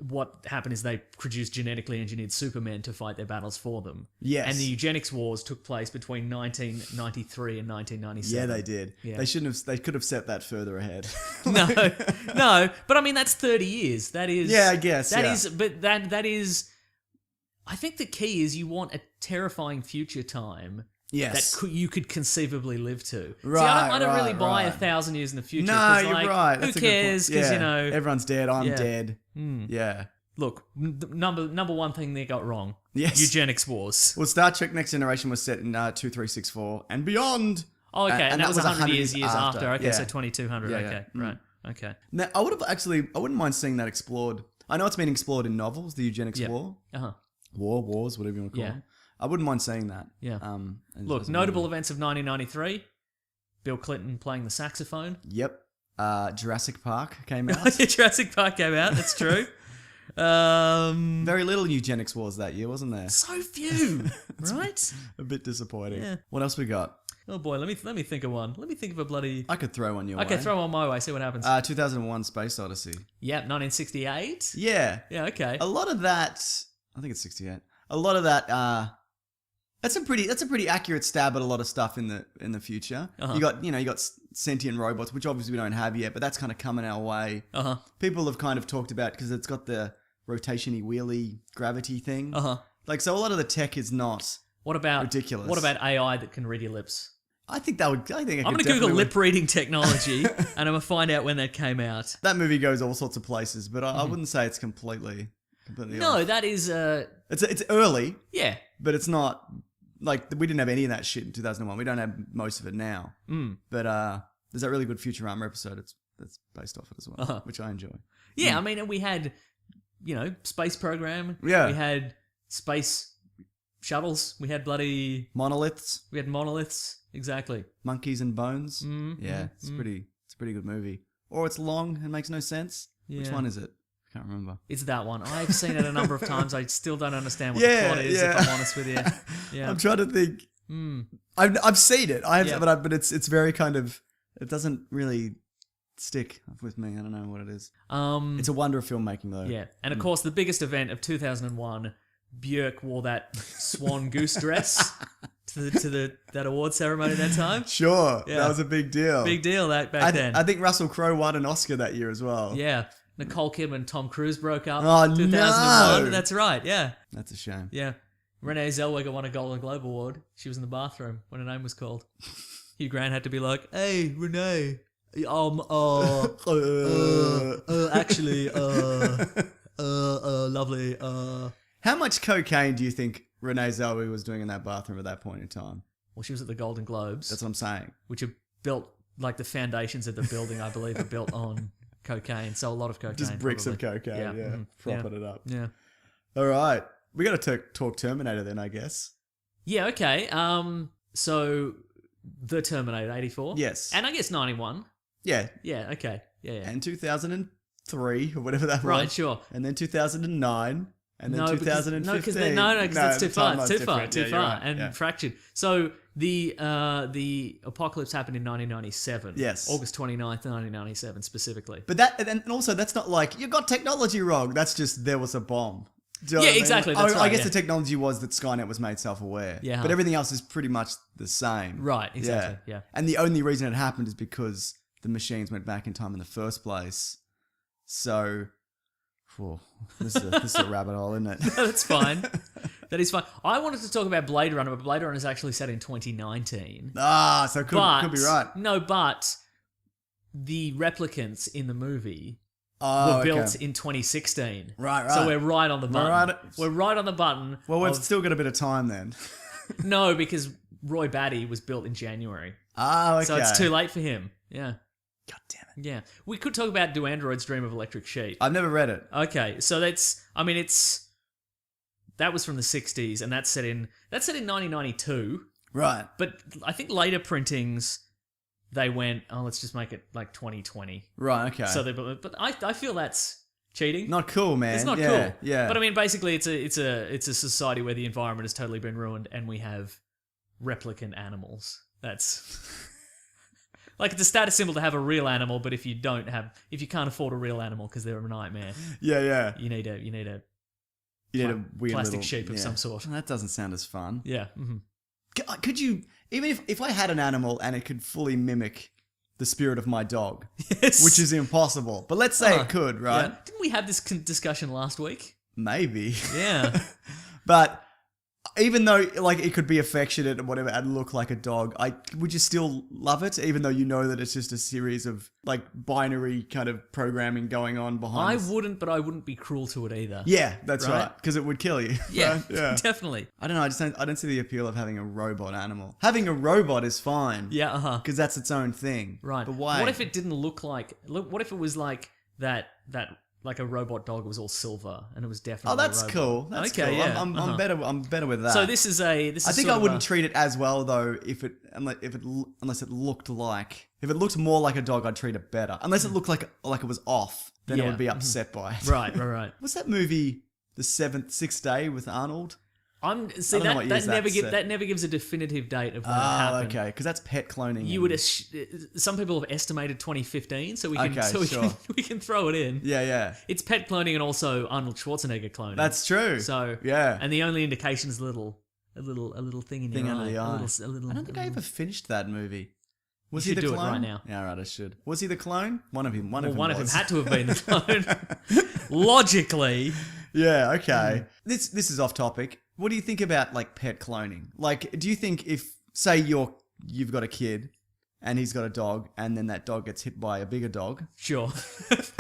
what happened is they produced genetically engineered supermen to fight their battles for them. Yes. And the eugenics wars took place between 1993 and 1997. Yeah, they did. Yeah. They shouldn't have. They could have set that further ahead. No, but I mean that's 30 years. That is. Yeah, I guess, that yeah. is. But that is. I think the key is you want a terrifying future time. Yes. That you could conceivably live to. See, Right, I don't really right, buy right. 1,000 years in the future. No, 'cause, you're like, right. Who That's a good point. cares? Because Yeah. everyone's dead. I'm Yeah. dead. Yeah. Look, number one thing they got wrong. Yes. Eugenics wars. Well, Star Trek Next Generation was set in 2364 and beyond. Oh, okay, and that was 100 years after. after. Okay, Yeah. so 2200. Yeah, Okay, yeah. right. Okay. Now, I wouldn't mind seeing that explored. I know it's been explored in novels, the eugenics Yeah. war, Uh-huh. wars, whatever you want to call Yeah. them. I wouldn't mind seeing that. Yeah. Look, Look, notable events of 1993. Bill Clinton playing the saxophone. Yep. Jurassic Park came out. Jurassic Park came out, that's true. Very little eugenics wars that year, wasn't there? So few, right? A bit disappointing. Yeah. What else we got? Oh boy, let me think of one. Let me think of a bloody... I could throw one your Okay, way. throw one my way, see what happens. 2001 Space Odyssey. Yep, 1968. Yeah. Yeah, okay. A lot of that, I think it's 68. A lot of that, that's a pretty accurate stab at a lot of stuff in the future. Uh-huh. You got sentient robots, which obviously we don't have yet, but that's kind of coming our way. Uh-huh. People have kind of talked about because it's got the rotationy wheelie gravity thing. Uh-huh. Like, so a lot of the tech is not. What about... Ridiculous. What about AI that can read your lips? I think I could I'm going to definitely Google lip reading technology and I'm going to find out when that came out. That movie goes all sorts of places, but I wouldn't say it's completely No, off. that is... It's early, yeah. but it's not like we didn't have any of that shit in 2001. We don't have most of it now. But there's that really good Futurama episode that's based off it as well, which I enjoy. Yeah, I mean, we had, space program. Yeah. We had space shuttles. We had Monoliths, we had monoliths. Exactly. monkeys and bones. Mm-hmm. Yeah, it's a pretty good movie. Or it's long and makes no sense. Which Yeah. one is it? I can't remember. It's that one. I've seen it a number of times. I still don't understand what Yeah, the plot is, yeah. if I'm honest with you. Yeah. I'm trying to think. I've seen it. Yeah. But it's very kind of. It doesn't really stick with me. I don't know what it is. It's a wonder of filmmaking, though. Yeah. And of course, the biggest event of 2001, Björk wore that swan goose dress to that award ceremony that time. Sure, Yeah. that was a big deal. Big deal back then. I think Russell Crowe won an Oscar that year as well. Yeah. Nicole Kidman and Tom Cruise broke up. Oh, 2001. no. That's right. Yeah. That's a shame. Yeah. Renee Zellweger won a Golden Globe Award. She was in the bathroom when her name was called. Hugh Grant had to be like, "Hey, Renee. Actually, lovely. How much cocaine do you think Renee Zellweger was doing in that bathroom at that point in time? Well, she was at the Golden Globes, That's what I'm saying. which are built, like the foundations of the building, I believe, are built on cocaine. So a lot of cocaine. Just bricks of probably. cocaine, yeah, mhm, propping it up. Yeah. All right, we got to talk Terminator then, I guess. Yeah, okay. So the Terminator 84. Yes. And I guess 91. Yeah, Yeah, okay. Yeah. and 2003 or whatever that Right, was. sure. And then 2009, and then 2015. No, because that's too the far. timeline's It's too far. different. Too Yeah, you're far. right. And Yeah. fractured. So the apocalypse happened in 1997. Yes. August 29th, 1997 specifically. But and also that's not like you got technology wrong. That's just there was a bomb. Do you know Yeah, what I mean? exactly, Like, that's I right, guess yeah. the technology was that Skynet was made self-aware. Yeah. But everything else is pretty much the same. Right, exactly, yeah. And the only reason it happened is because the machines went back in time in the first place. So, this is a rabbit hole, isn't it? That's fine. That is fine. I wanted to talk about Blade Runner, but Blade Runner is actually set in 2019. So could be right. No, but the replicants in the movie Oh, were built okay. in 2016. Right. So we're right on the button. right- We're right on the button. Well, we've of- still got a bit of time then. No, because Roy Batty was built in January. Okay. So it's too late for him. Yeah. God damn it. Yeah. We could talk about Do Androids Dream of Electric Sheep? I've never read it. Okay. So that was from the 60s and that's set in 1992. Right. But I think later printings they went, oh, let's just make it like 2020. Right. Okay. So but I feel that's cheating. not cool, man. It's not yeah, cool. Yeah. But I mean, basically, it's a society where the environment has totally been ruined, and we have replicant animals. That's like it's a status symbol to have a real animal, but if you can't afford a real animal because they're a nightmare, yeah. you need a You need a weird plastic little, sheep of some sort. That doesn't sound as fun. Yeah. Mm-hmm. Could you, even if I had an animal and it could fully mimic the spirit of my dog, Yes. which is impossible, but let's say it could, right? Yeah. Didn't we have this discussion last week? Maybe. Yeah. But even though like it could be affectionate and whatever and look like a dog, would you still love it, even though you know that it's just a series of like binary kind of programming going on behind I this? wouldn't, but I wouldn't be cruel to it either. Yeah, that's Right? right. Because it would kill you. Yeah, right? Yeah. definitely. I don't know. I don't see the appeal of having a robot animal. Having a robot is fine. Yeah, Because that's its own thing. right. But why? What if it didn't look like? What if it was like that like a robot dog was all silver and it was definitely. Oh, that's a robot. cool. That's okay, cool. yeah. I'm better. I'm better with that. So this is I think sort I of wouldn't treat it as well though unless it looked like, if it looked more like a dog, I'd treat it better. Unless it looked like it was off, then I Yeah. would be upset by it. right. What's that movie? The Sixth Day with Arnold. See I don't know what that years never that's set. that never gives a definitive date of when it Oh, happened. okay. Because that's pet cloning. You would some people have estimated 2015, so we can Okay, sure. we can throw it in. Yeah. It's pet cloning and also Arnold Schwarzenegger cloning. That's true. So yeah. and the only indication is a little thing in Thing your under eye. the eye. A little, I don't think I ever finished that movie. Was You he should the do it clone? right now. Yeah, right. I should. Was he the clone? One of them. One of them was. had to have been the clone. Logically, Yeah. Okay. Hmm. This is off topic. What do you think about like pet cloning? Like, do you think if say you've got a kid and he's got a dog, and then that dog gets hit by a bigger dog sure.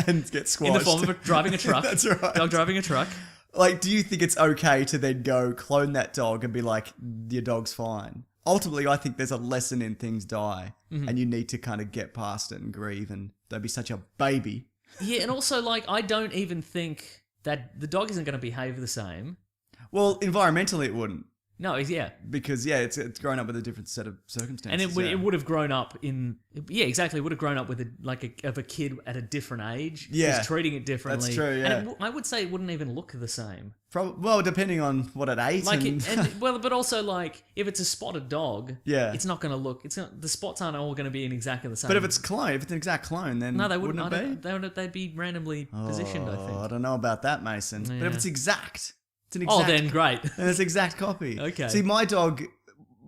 and gets squashed In the form of driving a truck. That's right. Dog driving a truck. Like, do you think it's okay to then go clone that dog and be like, your dog's fine? Ultimately, I think there's a lesson in things die, Mm-hmm. and you need to kind of get past it and grieve and don't be such a baby. Yeah, and also like I don't even think that the dog isn't going to behave the same. Well, environmentally, it wouldn't. No, yeah. Because, it's grown up with a different set of circumstances. And yeah. it would have grown up exactly. It would have grown up with a kid at a different age. Yeah. Who's treating it differently. That's true, yeah. And I would say it wouldn't even look the same. Well, depending on what it ate. Like and... but also like if it's a spotted dog, Yeah. it's not going to look. The spots aren't all going to be in exactly the same. But if it's an exact clone, then no, they wouldn't. wouldn't it be? They'd be randomly positioned. I Oh, think. I don't know about that, Mason. But Yeah. if it's exact, it's an Oh, exact. then great. Then it's exact copy. Okay. See, my dog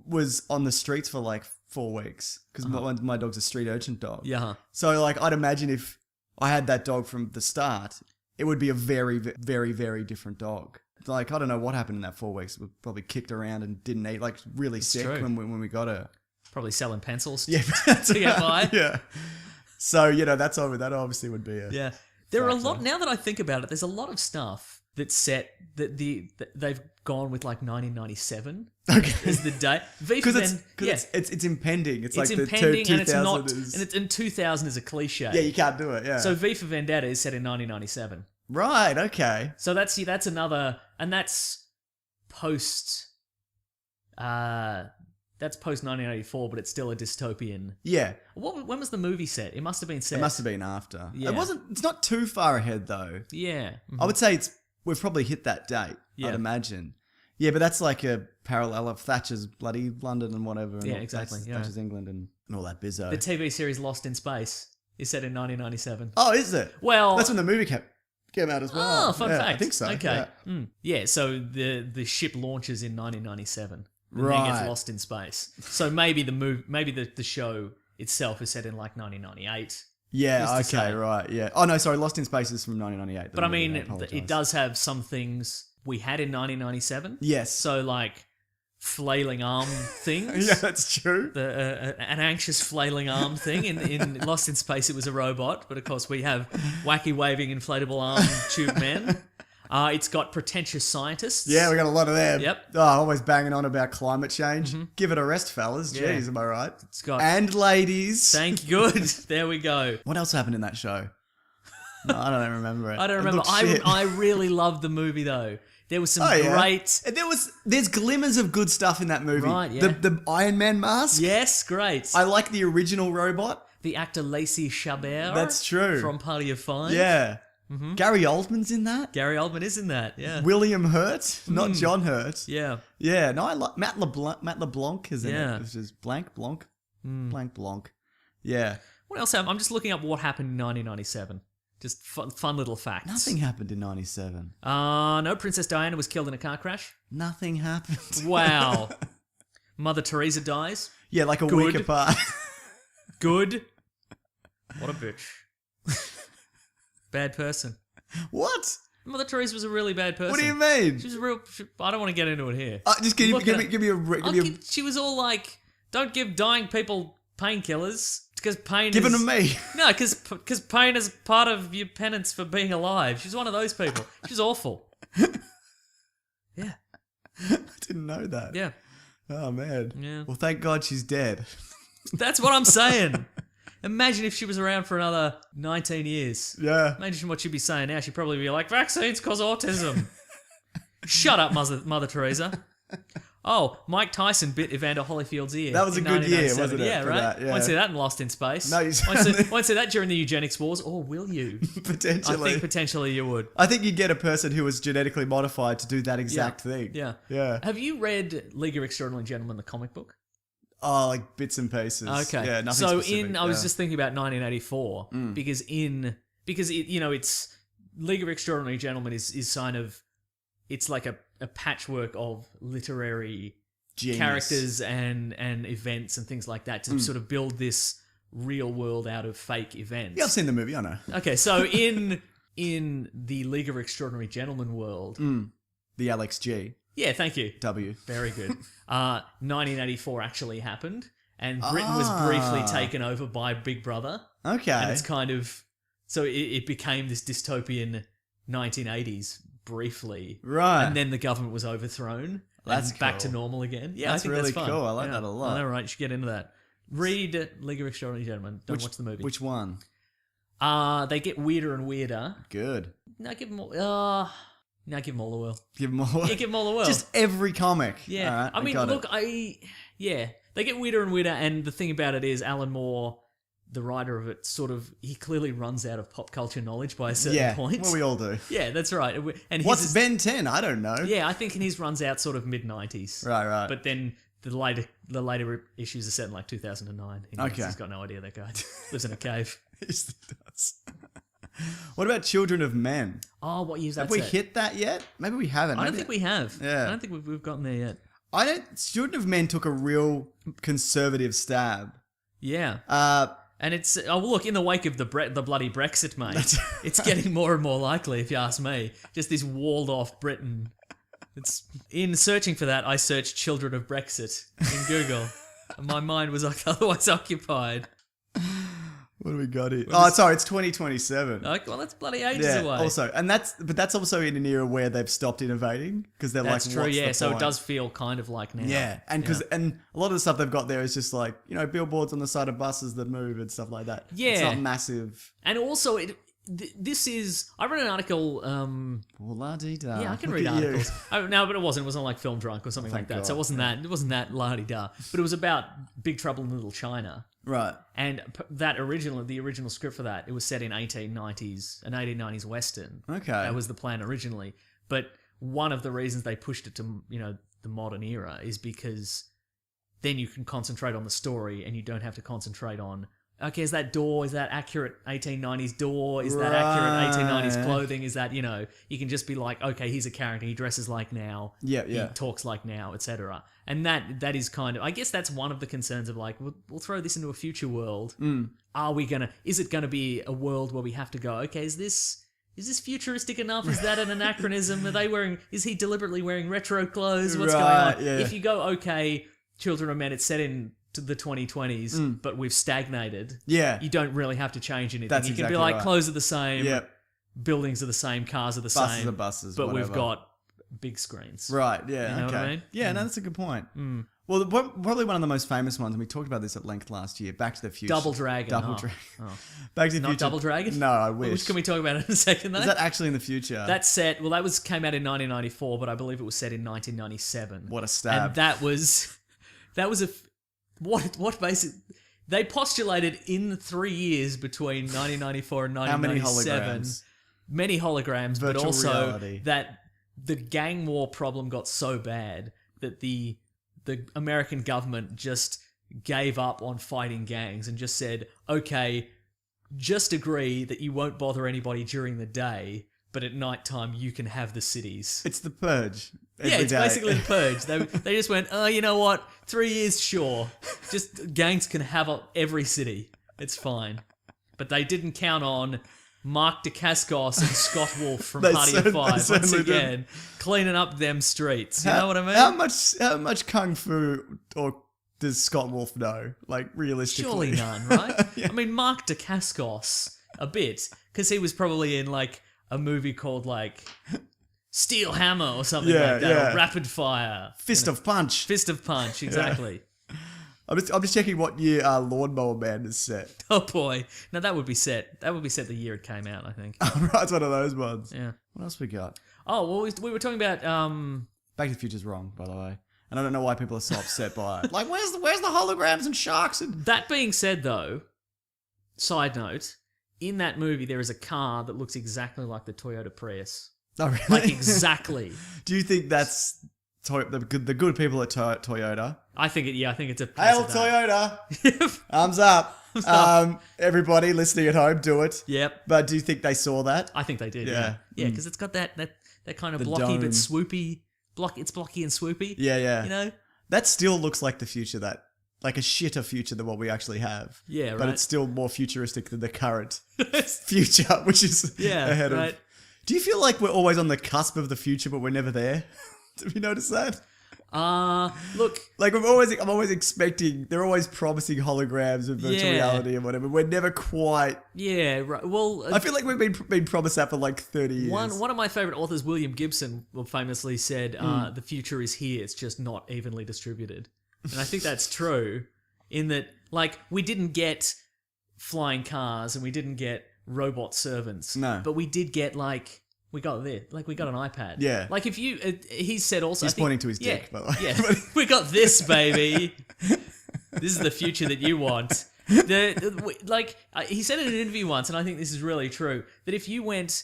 was on the streets for like 4 weeks because my dog's a street urchin dog. Yeah. So like, I'd imagine if I had that dog from the start, it would be a very, very, very different dog. Like, I don't know what happened in that 4 weeks. We probably kicked around and didn't eat, like really sick true. when we got her. Probably selling pencils. Yeah, to get by. Yeah. So that obviously would be a Yeah. There are a Factor. lot, now that I think about it, there's a lot of stuff that's set that they've gone with like 1997 Okay. as the date. V for Because yeah. it's impending. It's like It's the impending and it's 2000 not, is- and 2000 is a cliche. yeah, you can't do it. Yeah. So V for Vendetta is set in 1997. right. Okay. So that's another, and that's post, that's post 1984, but it's still a dystopian. Yeah. When was the movie set? It must have been set. It must have been after. Yeah. It wasn't. It's not too far ahead though. Yeah. I would say we've probably hit that date. Yeah. I'd imagine. Yeah, but that's like a parallel of Thatcher's bloody London and whatever. And Yeah, all- exactly, yeah. Thatcher's England and all that bizzo. The TV series Lost in Space is set in 1997. Oh, is it? Well, That's when the movie came out as well. Oh, fun Yeah, fact. I think so. Okay. Yeah. Yeah, so the ship launches in 1997 and then Right. gets lost in space. So maybe the show itself is set in like 1998. Yeah, Who's to okay, say? right, yeah. Oh, no, sorry, Lost in Space is from 1998. But I mean, apologise. it does have some things we had in 1997. Yes. So like flailing arm things. Yeah, that's true. An anxious flailing arm thing. In Lost in Space, it was a robot, but of course we have wacky waving inflatable arm tube men. It's got pretentious scientists. Yeah, we got a lot of them. Yep. Oh, always banging on about climate change. Give it a rest, fellas. Yeah. Jeez, am I right? It's got. And ladies. Thank good. There we go. What else happened in that show? No, I don't remember it. I don't It remember. looked shit. I really loved the movie though. There was some Oh, yeah. great. And there's glimmers of good stuff in that movie. Right, yeah. The Iron Man mask. Yes, great. I like the original robot. The actor Lacey Chabert. That's true. From Party of Five. Yeah. Mm-hmm. Gary Oldman's in that. Gary Oldman is in that. Yeah. William Hurt, not John Hurt. Yeah. Yeah, no, I like Matt LeBlanc. Matt LeBlanc is in Yeah. it. It's just Blanc. Blanc. Yeah. What else happened? I'm just looking up what happened in 1997. Just fun little facts. Nothing happened in 97. No, Princess Diana was killed in a car crash. Nothing happened. Wow. Mother Teresa dies. Yeah, like a Good. week apart. Good. What a bitch. Bad person. What? Mother Teresa was a really bad person. What do you mean? She was a real. I don't want to get into it here. Just give Look at me a. She was all like, "Don't give dying people painkillers because pain Give it is to me. no, because pain is part of your penance for being alive." She's one of those people. She's awful. Yeah, I didn't know that. yeah, Oh man. Yeah. Well, thank God she's dead. that's what I'm saying. Imagine if she was around for another 19 years. Yeah. Imagine what she'd be saying now. She'd probably be like, vaccines cause autism. Shut up, Mother Teresa. Oh, Mike Tyson bit Evander Holyfield's ear. That was a in good year, 1997. wasn't it, Yeah, for right? that, yeah. Won't see that in Lost in Space. No, you won't see that during the eugenics wars, or will you? Potentially. I think potentially you would. I think you'd get a person who was genetically modified to do that exact thing. Yeah. Yeah. Have you read League of Extraordinary Gentlemen, the comic book? Oh, like bits and pieces. Okay. Yeah, nothing so specific. I was yeah. just thinking about 1984 because it's League of Extraordinary Gentlemen is sign of it's like a patchwork of literary Genius. characters and events and things like that to sort of build this real world out of fake events. Yeah, I've seen the movie, I know. Okay, so in the League of Extraordinary Gentlemen world, The Alex G. yeah, thank you. W. Very good. 1984 actually happened, and Britain was briefly taken over by Big Brother. Okay. And it's kind of so it became this dystopian 1980s briefly, Right. and then the government was overthrown. That's and back to cool. normal again. Yeah, That's I think really that's fun. cool. I like Yeah. that a lot. I know, right? You should get into that. Read League of Extraordinary Gentlemen. Don't watch the movie. Which one? They get weirder and weirder. Good. No, give them all. No, give them all the world. Give them all. Yeah, give them all the world. Just every comic. Yeah, All right, I mean, got look, it. they get weirder and weirder, and the thing about it is, Alan Moore, the writer of it, he clearly runs out of pop culture knowledge by a certain Yeah. point. Well, we all do. Yeah, that's right. And What's his is, Ben 10? I don't know. yeah, I think his runs out sort of mid-90s. Right. But then the later issues are set in like 2009. Okay. He's got no idea that guy lives in a cave. Yes, it does. What about Children of Men? Oh, what year's that Have we set? hit that yet? Maybe we haven't. I don't Maybe- think we have. Yeah. I don't think we've gotten there yet. Children of Men took a real conservative stab. Yeah. Uh, And it's look, in the wake of the bloody Brexit, mate, it's getting more and more likely, if you ask me. Just this walled off Britain. It's in searching for that, I searched "children of Brexit" in Google. And my mind was otherwise occupied. what do we got here? Oh, sorry, it's 2027. Like, well, that's bloody ages Yeah. away. Also, but that's also in an era where they've stopped innovating because they're that's like, true. what's Yeah, the so it point? does feel kind of like now. Yeah, and and a lot of the stuff they've got there is just like billboards on the side of buses that move and stuff like that. Yeah. It's not massive. And also, this is. I read an article. La-di-da. Yeah, I can Look read at you. articles. No, but it wasn't. It wasn't like Film Drunk or something like that. So it wasn't that. It wasn't that la-di-da. But it was about Big Trouble in Little China. Right. And the original script for that, it was set in 1890s, an 1890s western. Okay. That was the plan originally. But one of the reasons they pushed it to the modern era is because then you can concentrate on the story and you don't have to concentrate on, okay, is that door, is that accurate 1890s door? Is that accurate 1890s Right. clothing? Is that, you can just be like, okay, he's a character, he dresses like now, Yeah. he talks like now, etc. And that is kind of, I guess that's one of the concerns of like, we'll throw this into a future world. Is it gonna be a world where we have to go, okay, is this futuristic enough? Is that an anachronism? Is he deliberately wearing retro clothes? What's Right, going on? yeah. If you go, okay, Children of Men, it's set in to the 2020s, but we've stagnated. Yeah. You don't really have to change anything. That's you can exactly be like, right. clothes are the same, Yep. buildings are the same, cars are the Buses same. are buses, but we've whatever. got big screens. Right. Yeah. You know okay. what I mean? Yeah. No, that's a good point. Well, probably one of the most famous ones, and we talked about this at length last year. Back to the Future. Double Dragon. Double Oh. Dragon. Oh. Back to the Not Future. Double Dragon? No, I wish. Which can we talk about in a second, though? Is that actually in the future? That set, well, came out in 1994, but I believe it was set in 1997. What a stab. And that was what basic. They postulated in the 3 years between 1994 and How many 1997, holograms? many holograms, but Virtual also reality. that the gang war problem got so bad that the American government just gave up on fighting gangs and just said, okay, just agree that you won't bother anybody during the day, but at nighttime you can have the cities. It's the Purge. Yeah, every it's day. basically the Purge. They just went, oh, you know what? 3 years, sure. Just gangs can have every city. It's fine. But they didn't count on Mark Dacascos and Scott Wolf from They Party of they Five once certainly did. again, cleaning up them streets. You know what I mean? How much kung fu or does Scott Wolf know? Like, realistically. Surely none, right? Yeah. I mean, Mark Dacascos, a bit, because he was probably in, like, a movie called, like, Steel Hammer or something Yeah, like that, yeah. or Rapid Fire. Fist of Punch. Fist of Punch, exactly. I'm just checking what year Lawnmower Man is set. Oh boy. Now that would be set. That would be set the year it came out, I think. Right, it's one of those ones. Yeah. What else we got? Oh, well, we were talking about Back to the Future's wrong, by the way. And I don't know why people are so upset by it. Like, where's the holograms and sharks and... that being said though, side note, in that movie there is a car that looks exactly like the Toyota Prius. Oh, really? Like exactly. Do you think that's the good people at Toyota? I think it's a piece Hail of that. Toyota! Thumbs up. up. Everybody listening at home, do it. Yep. But do you think they saw that? I think they did. Yeah. Yeah. Yeah, because it's got that kind of The blocky dome. but swoopy it's blocky and swoopy. Yeah, yeah. You know? That still looks like the future like a shitter future than what we actually have. Yeah, But right. it's still more futuristic than the current future, which is Yeah, ahead right. of... Do you feel like we're always on the cusp of the future, but we're never there? Have you noticed that? Look, Like I'm always expecting, they're always promising holograms and virtual Yeah. reality and whatever. We're never quite... yeah, right. Well, I feel like we've been promised that for like 30 years. One of my favorite authors, William Gibson, famously said, Hmm. "The future is here; it's just not evenly distributed." And I think that's true. In that, like, we didn't get flying cars and we didn't get robot servants. No. but we did get we got an iPad. Yeah. Like if you, he said also. He's I think- pointing to his yeah, dick, by the way. Yeah, we got this, baby. This is the future that you want. He said in an interview once, and I think this is really true, that if you went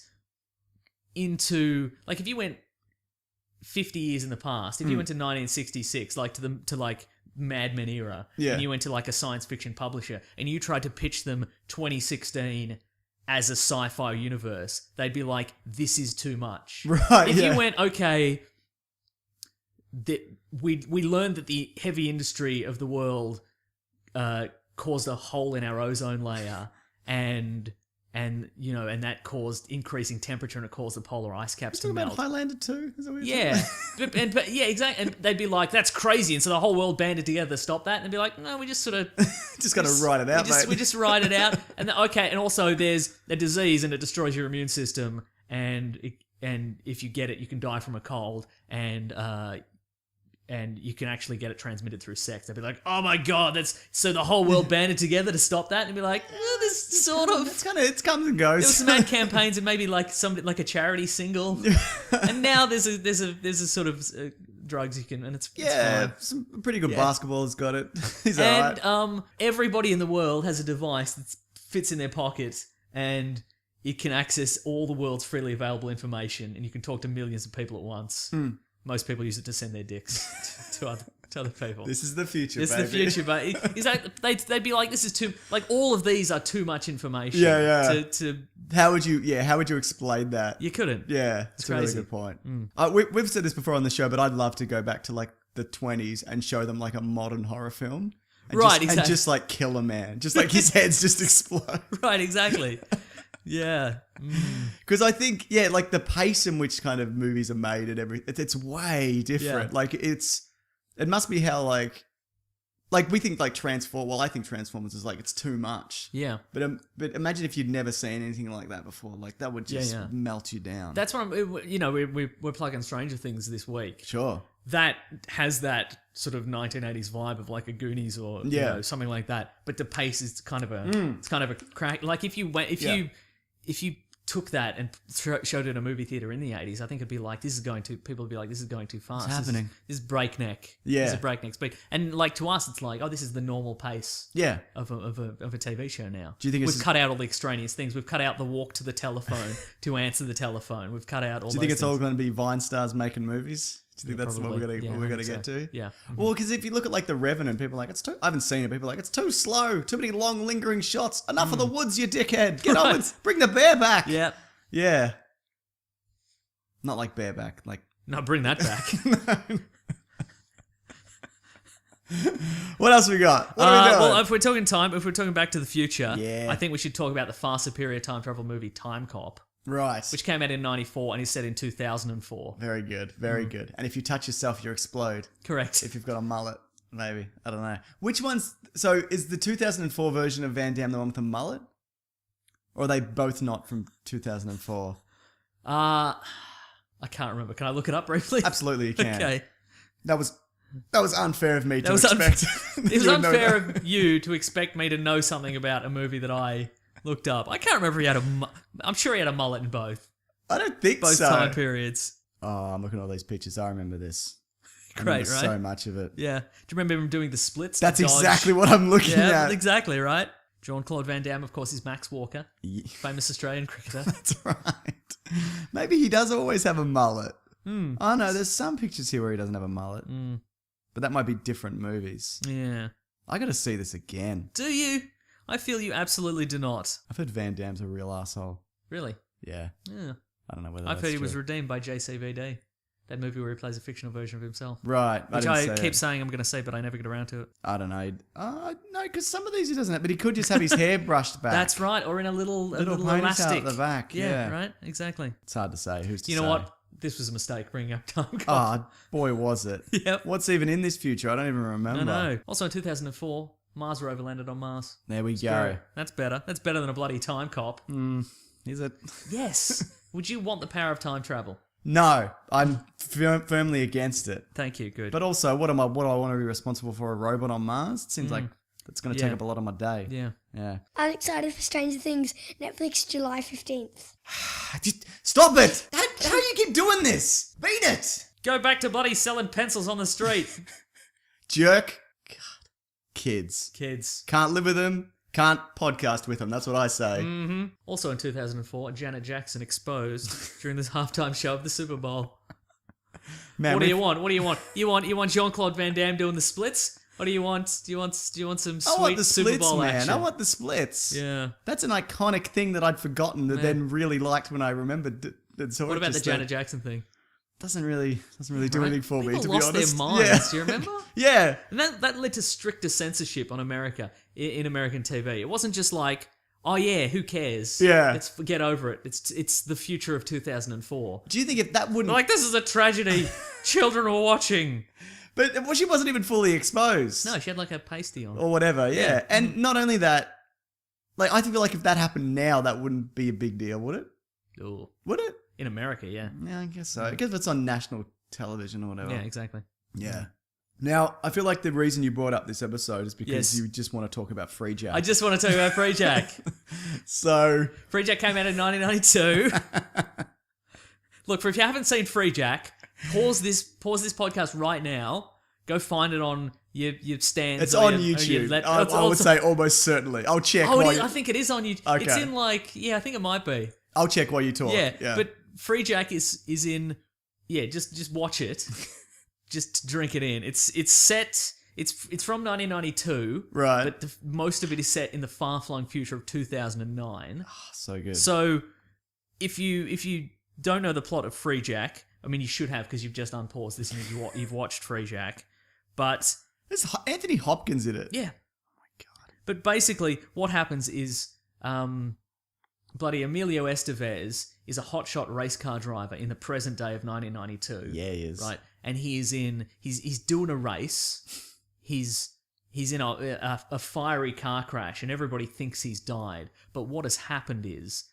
50 years in the past, if you went to 1966, like to Mad Men era, Yeah. and you went to like a science fiction publisher, and you tried to pitch them 2016 as a sci-fi universe, they'd be like, "This is too much." Right, If yeah. you went, okay, we learned that the heavy industry of the world caused a hole in our ozone layer, and that caused increasing temperature, and it caused the polar ice caps to Talking about melt. Highlander 2? Is that what you're Yeah, talking but yeah, exactly. And they'd be like, "That's crazy," and so the whole world banded together to stop that, and be like, "No, we just sort of about? Just gotta write it out, mate. we just write it out." And okay, and also there's a disease, and it destroys your immune system, and if you get it, you can die from a cold, and you can actually get it transmitted through sex. They'd be like, "Oh my god, that's..." So the whole world banded together to stop that, and be like, "This sort of..." It comes and goes. There was some ad campaigns and maybe like a charity single, and now there's a sort of drugs you can, and it's yeah, fine. some pretty good Yeah. basketball's got it. He's And alright. everybody in the world has a device that fits in their pocket, and it can access all the world's freely available information, and you can talk to millions of people at once. Most people use it to send their dicks to other people. This is the future, It's baby. the future, but they'd be like, "This is too, like, all of these are too much information." Yeah, yeah. To How would you explain that? you couldn't. Yeah, it's a really crazy. good point. We've said this before on the show, but I'd love to go back to like the 20s and show them like a modern horror film. And Right, just, exactly. And just like kill a man. Just like his heads just explode. Right, exactly. Yeah. Because I think, yeah, like the pace in which kind of movies are made and everything, it's way different. Yeah. Like it must be how like like we think like Transform. Well, I think Transformers is like it's too much. Yeah. But imagine if you'd never seen anything like that before. Like that would just Yeah. melt you down. That's what we're plugging Stranger Things this week. sure. That has that sort of 1980s vibe of like a Goonies or you Yeah. know, something like that. But the pace is kind of a crack. Like if you took that and showed it in a movie theater in the 80s, I think it'd be like people would be like, this is going too fast. What's happening? This is breakneck. Yeah. This is breakneck speed. And like to us, it's like, oh, this is the normal pace. Yeah. Of a TV show now. Do you think we've cut out all the extraneous things? We've cut out the walk to the telephone to answer the telephone. We've cut out all. Do you think it's all going to be Vine stars making movies? Do you think that's probably. what we're gonna I think get so. to? Yeah. Well, because if you look at like The Revenant, people are like it's too. I haven't seen it. People are like it's too slow. Too many long lingering shots. Enough of the woods, you dickhead. Get on with bring the bear back. Yeah. Yeah. Not like bareback. Like No, bring that back. what else we got? What are we doing? Well, if we're talking Back to the Future, Yeah. I think we should talk about the far superior time travel movie Time Cop, right. which came out in '94 and is set in 2004. Very good. Very good. And if you touch yourself, you explode. Correct. If you've got a mullet, maybe. I don't know. Which one's... So is the 2004 version of Van Damme the one with the mullet? Or are they both not from 2004? I can't remember. Can I look it up briefly? Absolutely you can. Okay. That was unfair of me to was expect. It was you would know unfair that. of you to expect me to know something about a movie that I looked up. I can't remember if he had I'm sure he had a mullet in both I don't think both so. time periods. Oh, I'm looking at all these pictures. I remember this. I Great, remember right? so much of it. Yeah. Do you remember him doing the splits? That's to dodge? exactly what I'm looking Yeah, at. exactly, right? Jean-Claude Van Damme, of course, is Max Walker, Yeah, famous Australian cricketer. that's right. Maybe he does always have a mullet. Hmm. Oh no, there's some pictures here where he doesn't have a mullet. But that might be different movies. Yeah. I gotta see this again. Do you? I feel you absolutely do not. I've heard Van Damme's a real asshole. Really? Yeah. Yeah. I don't know whether I've that's heard he was true. redeemed by JCVD. That movie where he plays a fictional version of himself. Right. Which I I didn't say keep it. saying I'm going to say, but I never get around to it. I don't know. No, because some of these he doesn't have, but he could just have his hair brushed back. That's right, or in a little ponytail elastic. at the back. Yeah. Right? Exactly. It's hard to say. Who's to You know say? what? This was a mistake bringing up Time Cop. Oh, boy, was it. Yep. What's even in this future? I don't even remember. I know. Also in 2004, Mars rover landed on Mars. There we go. Great. That's better. That's better than a bloody Time Cop. Is it? Yes. Would you want the power of time travel? No, I'm firmly against it. Thank you. Good. But also, what do I want to be responsible for? A robot on Mars? It seems like that's going to take Yeah. up a lot of my day. Yeah. Yeah. I'm excited for Stranger Things, Netflix, July 15th. Just stop it! How do you keep doing this? Beat it! Go back to bloody selling pencils on the street. Jerk. God. Kids. Kids. Can't live with them. Can't podcast with them. That's what I say. Also in 2004, Janet Jackson exposed during this halftime show of the Super Bowl. Man, What do you want? What do you want? You want Jean-Claude Van Damme doing the splits? What do you want? Do you want some I want sweet the Super splits, Bowl man. action? I want the splits. Yeah. That's an iconic thing that I'd forgotten that then really liked when I remembered. What about the Janet Jackson thing? Doesn't really do Right? anything for me, People to be lost honest. their minds. Yeah. Do you remember? Yeah. And that led to stricter censorship on America in American TV. It wasn't just like, oh yeah, who cares? Yeah. Let's get over it. It's the future of 2004. Do you think if that wouldn't... Like, this is a tragedy. Children are watching. But well, she wasn't even fully exposed. No, she had like a pasty on. Or whatever, yeah. Yeah. And not only that, like, I feel like if that happened now, that wouldn't be a big deal, would it? Ooh. Would it? In America, yeah. Yeah, I guess so. I guess if it's on national television or whatever. Yeah, exactly. Yeah. Now, I feel like the reason you brought up this episode is because Yes. you just want to talk about Free Jack. I just want to talk about Free Jack. So, Free Jack came out in 1992. Look, if you haven't seen Free Jack, pause this podcast right now. Go find it on your stands. it's or on your- or your YouTube. let- I would it's- say almost certainly. I'll check Oh, while I think it is on YouTube. It's Okay. in like, yeah, I think it might be. I'll check while you talk. Yeah, but Free Jack is in. Yeah, just watch it. Just drink it in. It's set. It's from 1992. Right. But most of it is set in the far-flung future of 2009. So good. So, if you don't know the plot of Free Jack, I mean you should have because you've just unpaused this and you've watched Free Jack. But There's Anthony Hopkins in it. yeah. Oh my God. But basically, what happens is, bloody Emilio Estevez is a hotshot race car driver in the present day of 1992. Yeah, he is. Right, and he's doing a race. He he's in a fiery car crash and everybody thinks he's died. But what has happened is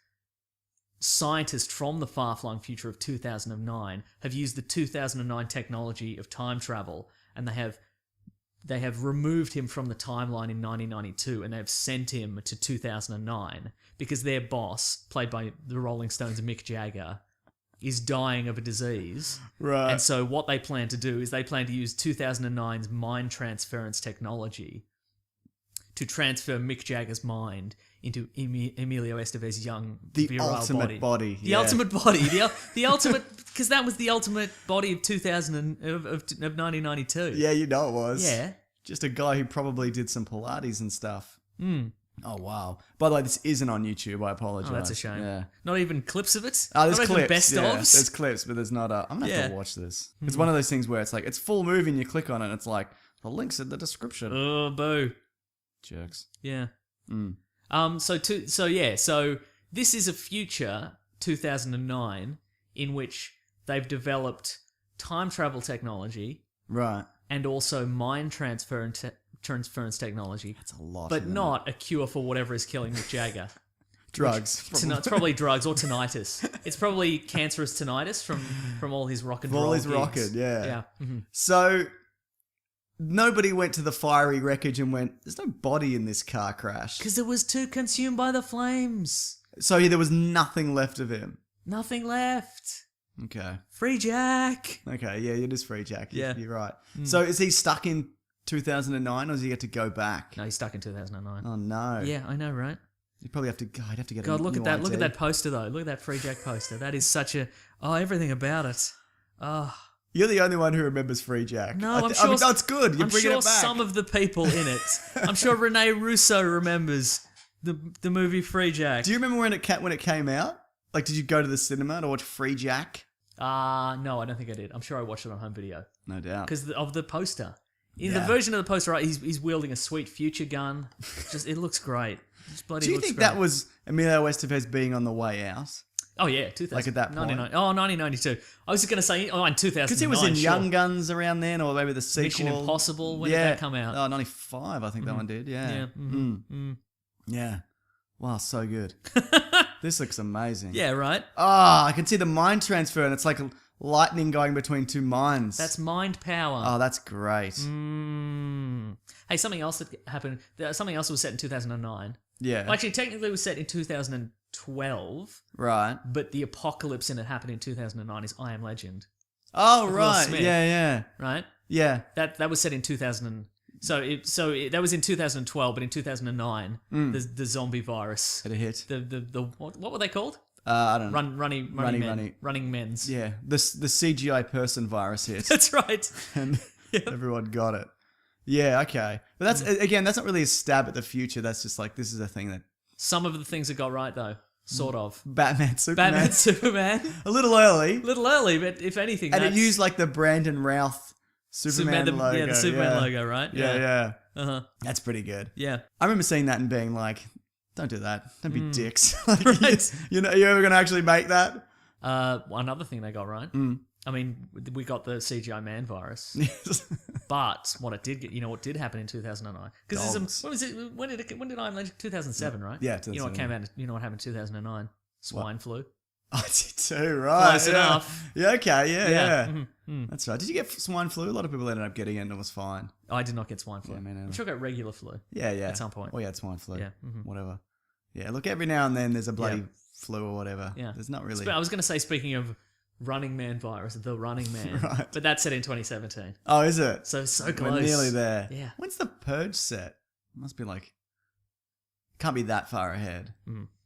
scientists from the far-flung future of 2009 have used the 2009 technology of time travel, and they have removed him from the timeline in 1992 and they have sent him to 2009 because their boss, played by the Rolling Stones' Mick Jagger, is dying of a disease. Right. And so what they plan to do is they plan to use 2009's mind transference technology to transfer Mick Jagger's mind into Emilio Estevez's young, The virile ultimate body. The ultimate body. The ultimate... Because that was the ultimate body of 1992. Yeah, you know it was. Yeah. Just a guy who probably did some Pilates and stuff. Hmm. Oh, wow. By the way, this isn't on YouTube. I apologize. Oh, that's a shame. Yeah. Not even clips of it? There's Not clips. even best yeah. ofs? There's clips, but there's not a... I'm going to have to Yeah. watch this. It's one of those things where it's like, it's full movie and you click on it and it's like, the link's in the description. Oh, boo. Jerks. Yeah. Mm. So this is a future 2009 in which they've developed time travel technology Right. and also mind transference technology, That's a lot. but isn't it? not a cure for whatever is killing Mick Jagger. Drugs. It's probably drugs or tinnitus. It's probably cancerous tinnitus from all his rock and roll. All his gigs. rocking, yeah. Yeah. Mm-hmm. So, nobody went to the fiery wreckage and went, there's no body in this car crash. Because it was too consumed by the flames. So there was nothing left of him. Nothing left. Okay. Free Jack. Okay, yeah, it is free, Jack. Yeah. You're right. So is he stuck in 2009 or does he get to go back? No, he's stuck in 2009. Oh, no. Yeah, I know, right? You'd probably have to, I'd have to get God, a look new at that! Look at ID. that poster, though. Look at that Free Jack poster. That is such a everything about it. Oh You're the only one who remembers Free Jack. no, I I'm sure. mean, that's good. You're I'm bringing sure it back. some of the people in it. I'm sure Rene Russo remembers the movie Free Jack. Do you remember when it came out? Like, did you go to the cinema to watch Free Jack? No, I don't think I did. I'm sure I watched it on home video No doubt. because of the poster. In Yeah. the version of the poster, right, he's wielding a sweet future gun. Just it looks great. Just bloody Do you looks think great. that was Emilio Estevez being on the way out? Oh yeah, 2000. Like at that point? 1992. I was just going to say, in 2009. Because he was in sure. Young Guns around then, or maybe the sequel. Mission Impossible. When did that come out? Oh, 95, I think that one did. Yeah. Yeah. Yeah. Wow, so good. This looks amazing. Yeah, right. Ah, I can see the mind transfer, and it's like lightning going between two minds. That's mind power. Oh, that's great. Hey, something else that happened. Something else was set in 2009. Yeah. Well, actually, technically, it was set in 2012, Right. but the apocalypse in it happened in 2009. Is I Am Legend, Oh, Will right. Smith. Yeah. right? Yeah. That was set in 2000. That was in 2012, but in 2009, the zombie virus. Had a hit. The what were they called? I don't know. Running men's. Yeah. The CGI person virus hit. That's right. And everyone got it. Yeah, okay. But that's, again, that's not really a stab at the future. That's just like, this is a thing that Some of the things it got right though, sort of. Batman, Superman. Batman, Superman. A little early. A little early, but if anything, And it that's used like the Brandon Routh Superman logo. Yeah, the Superman logo, right? Yeah. Uh-huh. That's pretty good. Yeah. I remember seeing that and being like, don't do that. Don't be dicks. Like, Right. you know, you're ever going to actually make that? Another thing they got right. I mean, we got the CGI man virus, Yes. but what it did get, what did happen in 2009? Because Dogs. what was it? When did I am Legend? 2007, right? Yeah, You know what came 2007. out? You know what happened in 2009? Swine flu. I did too, right. Close yeah. enough. Yeah, okay, yeah. Mhm. That's right. Did you get swine flu? A lot of people ended up getting it and it was fine. I did not get swine flu. Yeah, me neither. I'm sure I got regular flu. Yeah. At some point. Oh, yeah, it's swine flu. Yeah, Whatever. Yeah, look, every now and then there's a bloody Yeah. flu or whatever. Yeah. There's not really. I was going to say, speaking of Running Man virus, the Running Man, Right. but that's set in 2017. Oh, is it? So close. We're nearly there. Yeah. When's the Purge set? Must be like. Can't be that far ahead.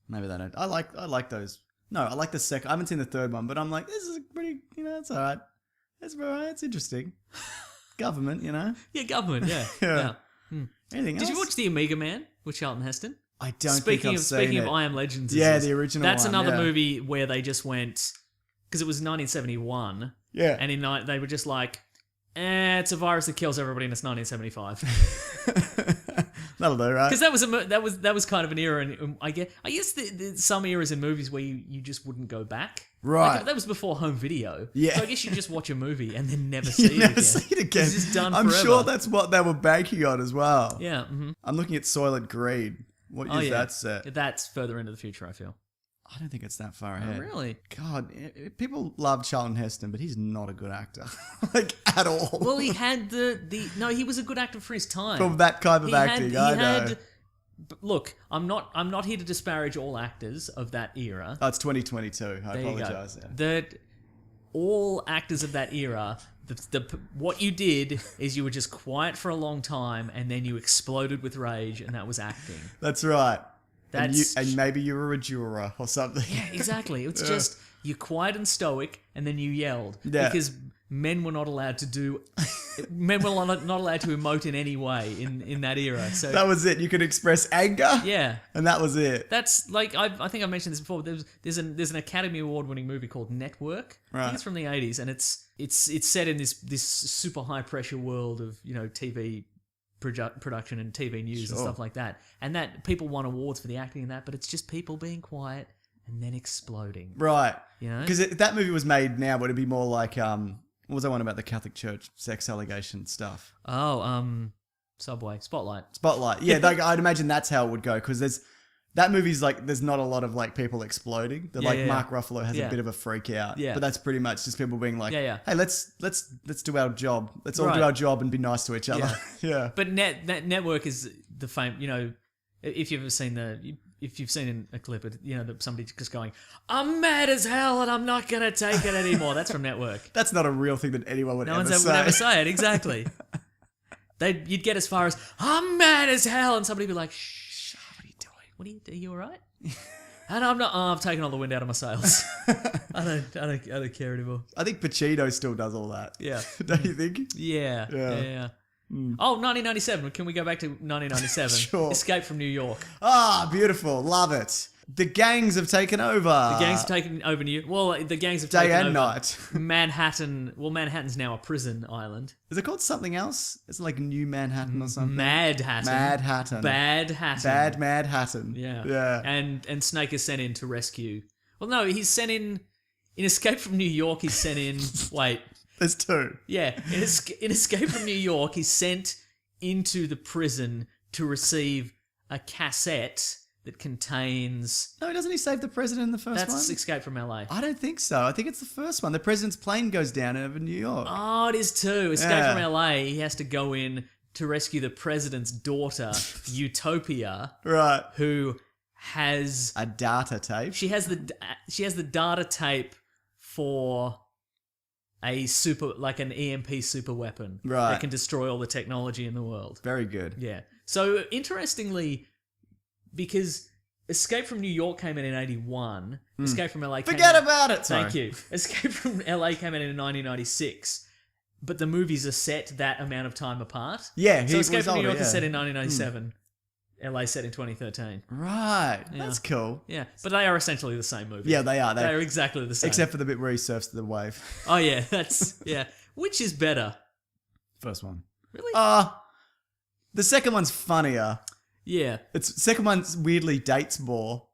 Maybe they don't. I like those. No, I like the second. I haven't seen the third one, but I'm like, this is pretty. It's all right. It's all right. It's interesting. Government, Yeah, government. Yeah. Yeah. yeah. Anything else? Did you watch The Omega Man with Charlton Heston? I don't Speaking think I've of seen speaking it. of I Am Legends, Yeah, the original That's one, another yeah. movie where they just went because it was 1971, Yeah. and they were just like, it's a virus that kills everybody, and it's 1975. That'll do, right? Because that was kind of an era, and I guess some eras in movies where you just wouldn't go back. Right. Like, that was before home video. Yeah. So I guess you just watch a movie and then never see You it never again. see it again. It's just done I'm forever. sure that's what they were banking on as well. Yeah. Mm-hmm. I'm looking at Soylent Green. What year's that set? That's further into the future, I feel. I don't think it's that far ahead. Oh, really? God, people love Charlton Heston, but he's not a good actor. Like, at all. Well, he had no, he was a good actor for his time. From that kind of acting, I know. Look, I'm not here to disparage all actors of that era. Oh, it's 2022. I There you apologize. go. Yeah. That all actors of that era, what you did is you were just quiet for a long time, and then you exploded with rage, and that was acting. That's right. That's And maybe you were a juror or something. yeah, exactly. It's just you're quiet and stoic, and then you yelled Yeah. because men were not allowed to men were not allowed to emote in any way in that era. So That was it. You could express anger. yeah. And that was it. That's like I think I mentioned this before. There's an Academy Award winning movie called Network. I Right. think it's from the 80s, and it's set in this super high pressure world of TV production and TV news and Sure. stuff like that. And that people won awards for the acting in that, but it's just people being quiet and then exploding. Right. You know? Because that movie was made now, but it'd be more like, what was that one about the Catholic Church sex allegation stuff? Oh, Subway, Spotlight. Spotlight. Yeah, like, I'd imagine that's how it would go. Because that movie's like, there's not a lot of like people exploding. Yeah, yeah, Mark Ruffalo has yeah. a bit of a freak out. Yeah. But that's pretty much just people being like, Yeah. hey, let's do our job. Let's all Right. do our job and be nice to each other. Yeah. But that Network is the fame. If you've ever seen if you've seen a clip of somebody just going, "I'm mad as hell and I'm not gonna take it anymore." That's from Network. That's not a real thing that anyone would No ever one's say. would ever say it. Exactly. You'd get as far as "I'm mad as hell," and somebody'd be like, "Shh, what are you doing? Are you all right?" And I'm not. Oh, I've taken all the wind out of my sails. I don't care anymore. I think Pacino still does all that. Yeah. Don't you think? Yeah. Yeah. Oh, 1997. Can we go back to 1997? Sure. Escape from New York. Ah, beautiful. Love it. The gangs have taken over. The gangs have taken over New York. Well, the gangs have Day taken and over night. Manhattan. Well, Manhattan's now a prison island. Is it called something else? It's like New Manhattan or something. Mad Hatton. Mad Hatton. Bad Hatton. Bad Mad Hatton. Yeah. Yeah. And Snake is sent in to rescue. Well, no, he's sent in Escape from New York. He's sent in. Wait. There's two. Yeah. In Escape from New York, he's sent into the prison to receive a cassette that contains. No, doesn't he save the president in the first That's one? Escape from LA. I don't think so. I think it's the first one. The president's plane goes down over New York. Oh, it is too. Escape Yeah. from LA. He has to go in to rescue the president's daughter, Utopia, Right. who has A data tape. she has the data tape for an EMP super weapon Right. that can destroy all the technology in the world. Very good. Yeah. So interestingly, because Escape from New York came in 81, Escape from LA came Forget in, about it. Sorry. Thank you. Escape from LA came in 1996, but the movies are set that amount of time apart. Yeah, he So Escape was from New older, York is yeah. set in 1997. LA set in 2013. Right. That's cool. Yeah, but they are essentially the same movie. Yeah, they are. They are exactly the same. Except for the bit where he surfs the wave. Oh yeah, Which is better? First one. Really? The second one's funnier. Yeah. Second one's weirdly dates more.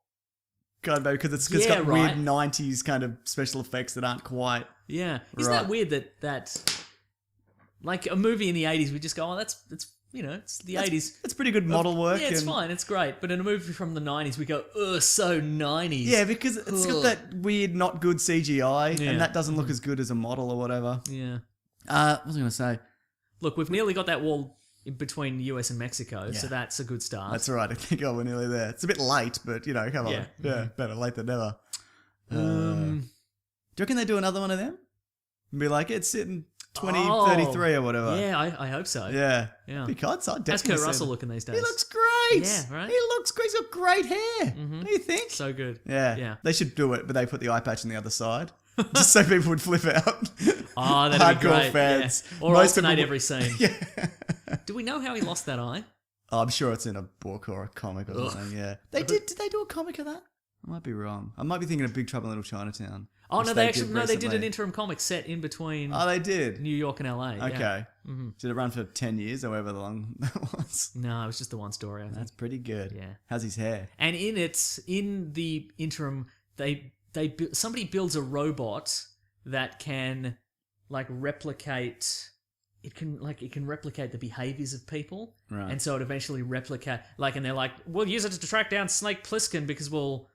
Kind of, because it's Yeah, got right. weird 90s kind of special effects that aren't quite. Yeah. Isn't Right. that weird that like a movie in the 80s we just go, oh, that's it's the 80s. It's pretty good model work. Yeah, it's and- fine, it's great. But in a movie from the 90s we go, ugh, so 90s. Yeah, because it's got Ugh. that weird, not good CGI, Yeah. and that doesn't look as good as a model or whatever. Yeah. What was I going to say? Look, we've nearly got that wall in between US and Mexico, so Yeah. that's a good start. That's all right. I think we're nearly there. It's a bit late, but come on. Yeah. Yeah, better late than never. Do you reckon they do another one of them? And be like, it's in 2033 or whatever. Yeah, I hope so. Yeah. Yeah. Because I'd How's definitely Kurt see Russell that. looking these days? He looks great. Yeah, right? He looks great. He's got great hair. Don't you think? so good. Yeah. Yeah. They should do it, but they put the eye patch on the other side. Just so people would flip out. Oh, that'd be Hardcore great. fans. Yeah. Or Most alternate people- every scene. Yeah. Do we know how he lost that eye? Oh, I'm sure it's in a book or a comic or something, yeah. Did they do a comic of that? I might be wrong. I might be thinking of Big Trouble in Little Chinatown. Oh which no, they did recently. an interim comic set in between Oh, they did. New York and LA. yeah. Okay. Did it run for 10 years, or however long that was? No, it was just the one story. I think. That's pretty good. Yeah. How's his hair? And in the interim, somebody builds a robot that can like replicate. It can replicate the behaviors of people, Right. and so it eventually replicate and they're like, we'll use it to track down Snake Plissken because we'll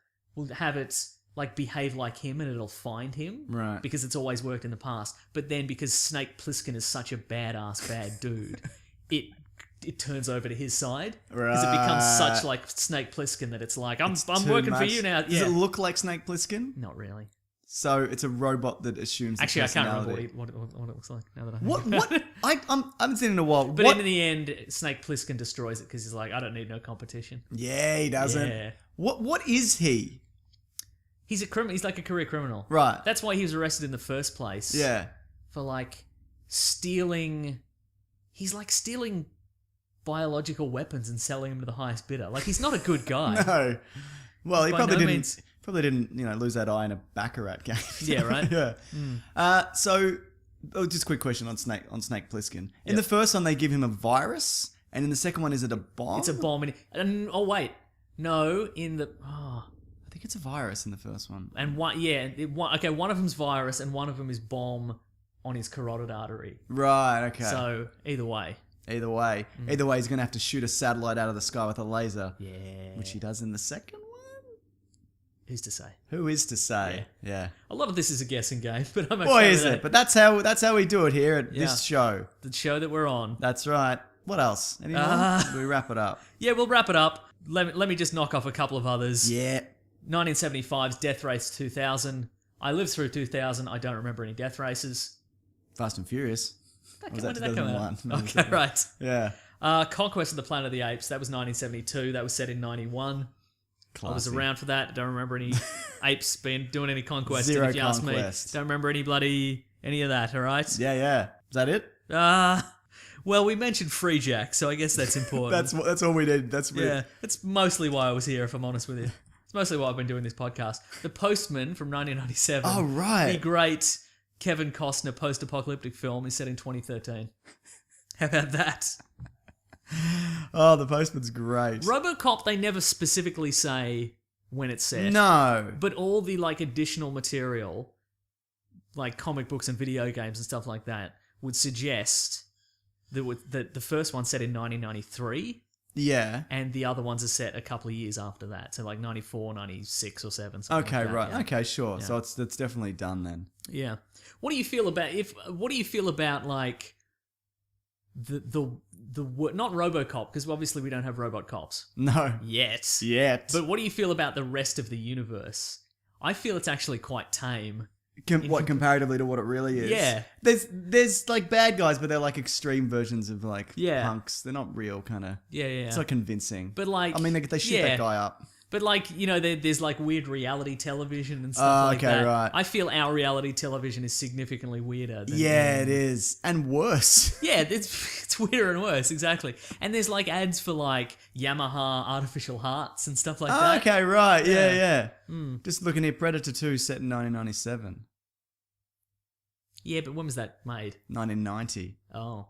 have it like behave like him and it'll find him, Right. Because it's always worked in the past. But then because Snake Plissken is such a bad dude, it turns over to his side because it becomes such like Snake Plissken that it's like I'm Too working for much. you now. Does Yeah, it look like Snake Plissken? not really. So it's a robot that assumes. Actually, I can't remember personality. what it looks like now that I What? think about What? it. I haven't seen it in a while. But what? in the end, Snake Plissken destroys it because he's like, I don't need no competition. Yeah, he doesn't. Yeah. What is he? He's a criminal. He's like a career criminal. Right. That's why he was arrested in the first place. Yeah. For like stealing. He's like stealing biological weapons and selling them to the highest bidder. Like he's not a good guy. No. Well, he By probably no didn't. means. Probably didn't. Lose that eye in a baccarat game. Yeah, right? yeah. So, just a quick question on Snake Plissken. In the first one, they give him a virus, and in the second one, is it a bomb? It's a bomb. Oh wait, no. I think it's a virus in the first one. And one of them's virus and one of them is bomb on his carotid artery. Right. Okay. So either way. Either way, he's gonna have to shoot a satellite out of the sky with a laser, Yeah. which he does in the second one. Who's to say? Who is to say? Yeah. A lot of this is a guessing game, but I'm okay Boy, with is that. it? But that's how we do it here at Yeah. this show. The show that we're on. That's right. What else? Any more? Or do we wrap it up? Yeah, we'll wrap it up. Let me just knock off a couple of others. Yeah. 1975's Death Race 2000. I lived through 2000. I don't remember any death races. Fast and Furious. Or was When did that come out? 2001? Okay, right. Yeah. Conquest of the Planet of the Apes. That was 1972. That was set in 91. I was Classic. around for that. Don't remember any apes doing any conquest. Zero if you ask me. conquest. Don't remember any of that. All right. Yeah, yeah. Is that it? Well, we mentioned Free Jack, so I guess that's important. That's all we did. That's yeah. That's mostly why I was here, if I'm honest with you. It's mostly why I've been doing this podcast. The Postman from 1997. Oh, right. The great Kevin Costner post-apocalyptic film is set in 2013. How about that? Oh, The Postman's great. RoboCop, they never specifically say when it's set. No. But all the like additional material, like comic books and video games and stuff like that, would suggest that the first one's set in 1993 Yeah. and the other ones are set a couple of years after that. So like 94, 96 or 7. Something Okay, like that, right. yeah. Okay, sure. So it's definitely done then. Yeah. What do you feel about like the not RoboCop, because obviously we don't have robot cops No. yet. Yet. But what do you feel about the rest of the universe? I feel it's actually quite tame. Comparatively to what it really is? Yeah. There's like bad guys, but they're like extreme versions of like Yeah. punks. They're not real kind of. Yeah. It's not convincing. But like, I mean, they shoot that guy up. But like, there's like weird reality televition and stuff like okay, that. right. I feel our reality television is significantly weirder. Than, Yeah, it is, and worse. Yeah, it's weirder and worse, exactly. And there's like ads for like Yamaha artificial hearts and stuff like that. Okay, right. Yeah, Yeah. yeah. Just looking here, Predator 2 set in 1997, Yeah, but when was that made? 1990. Oh,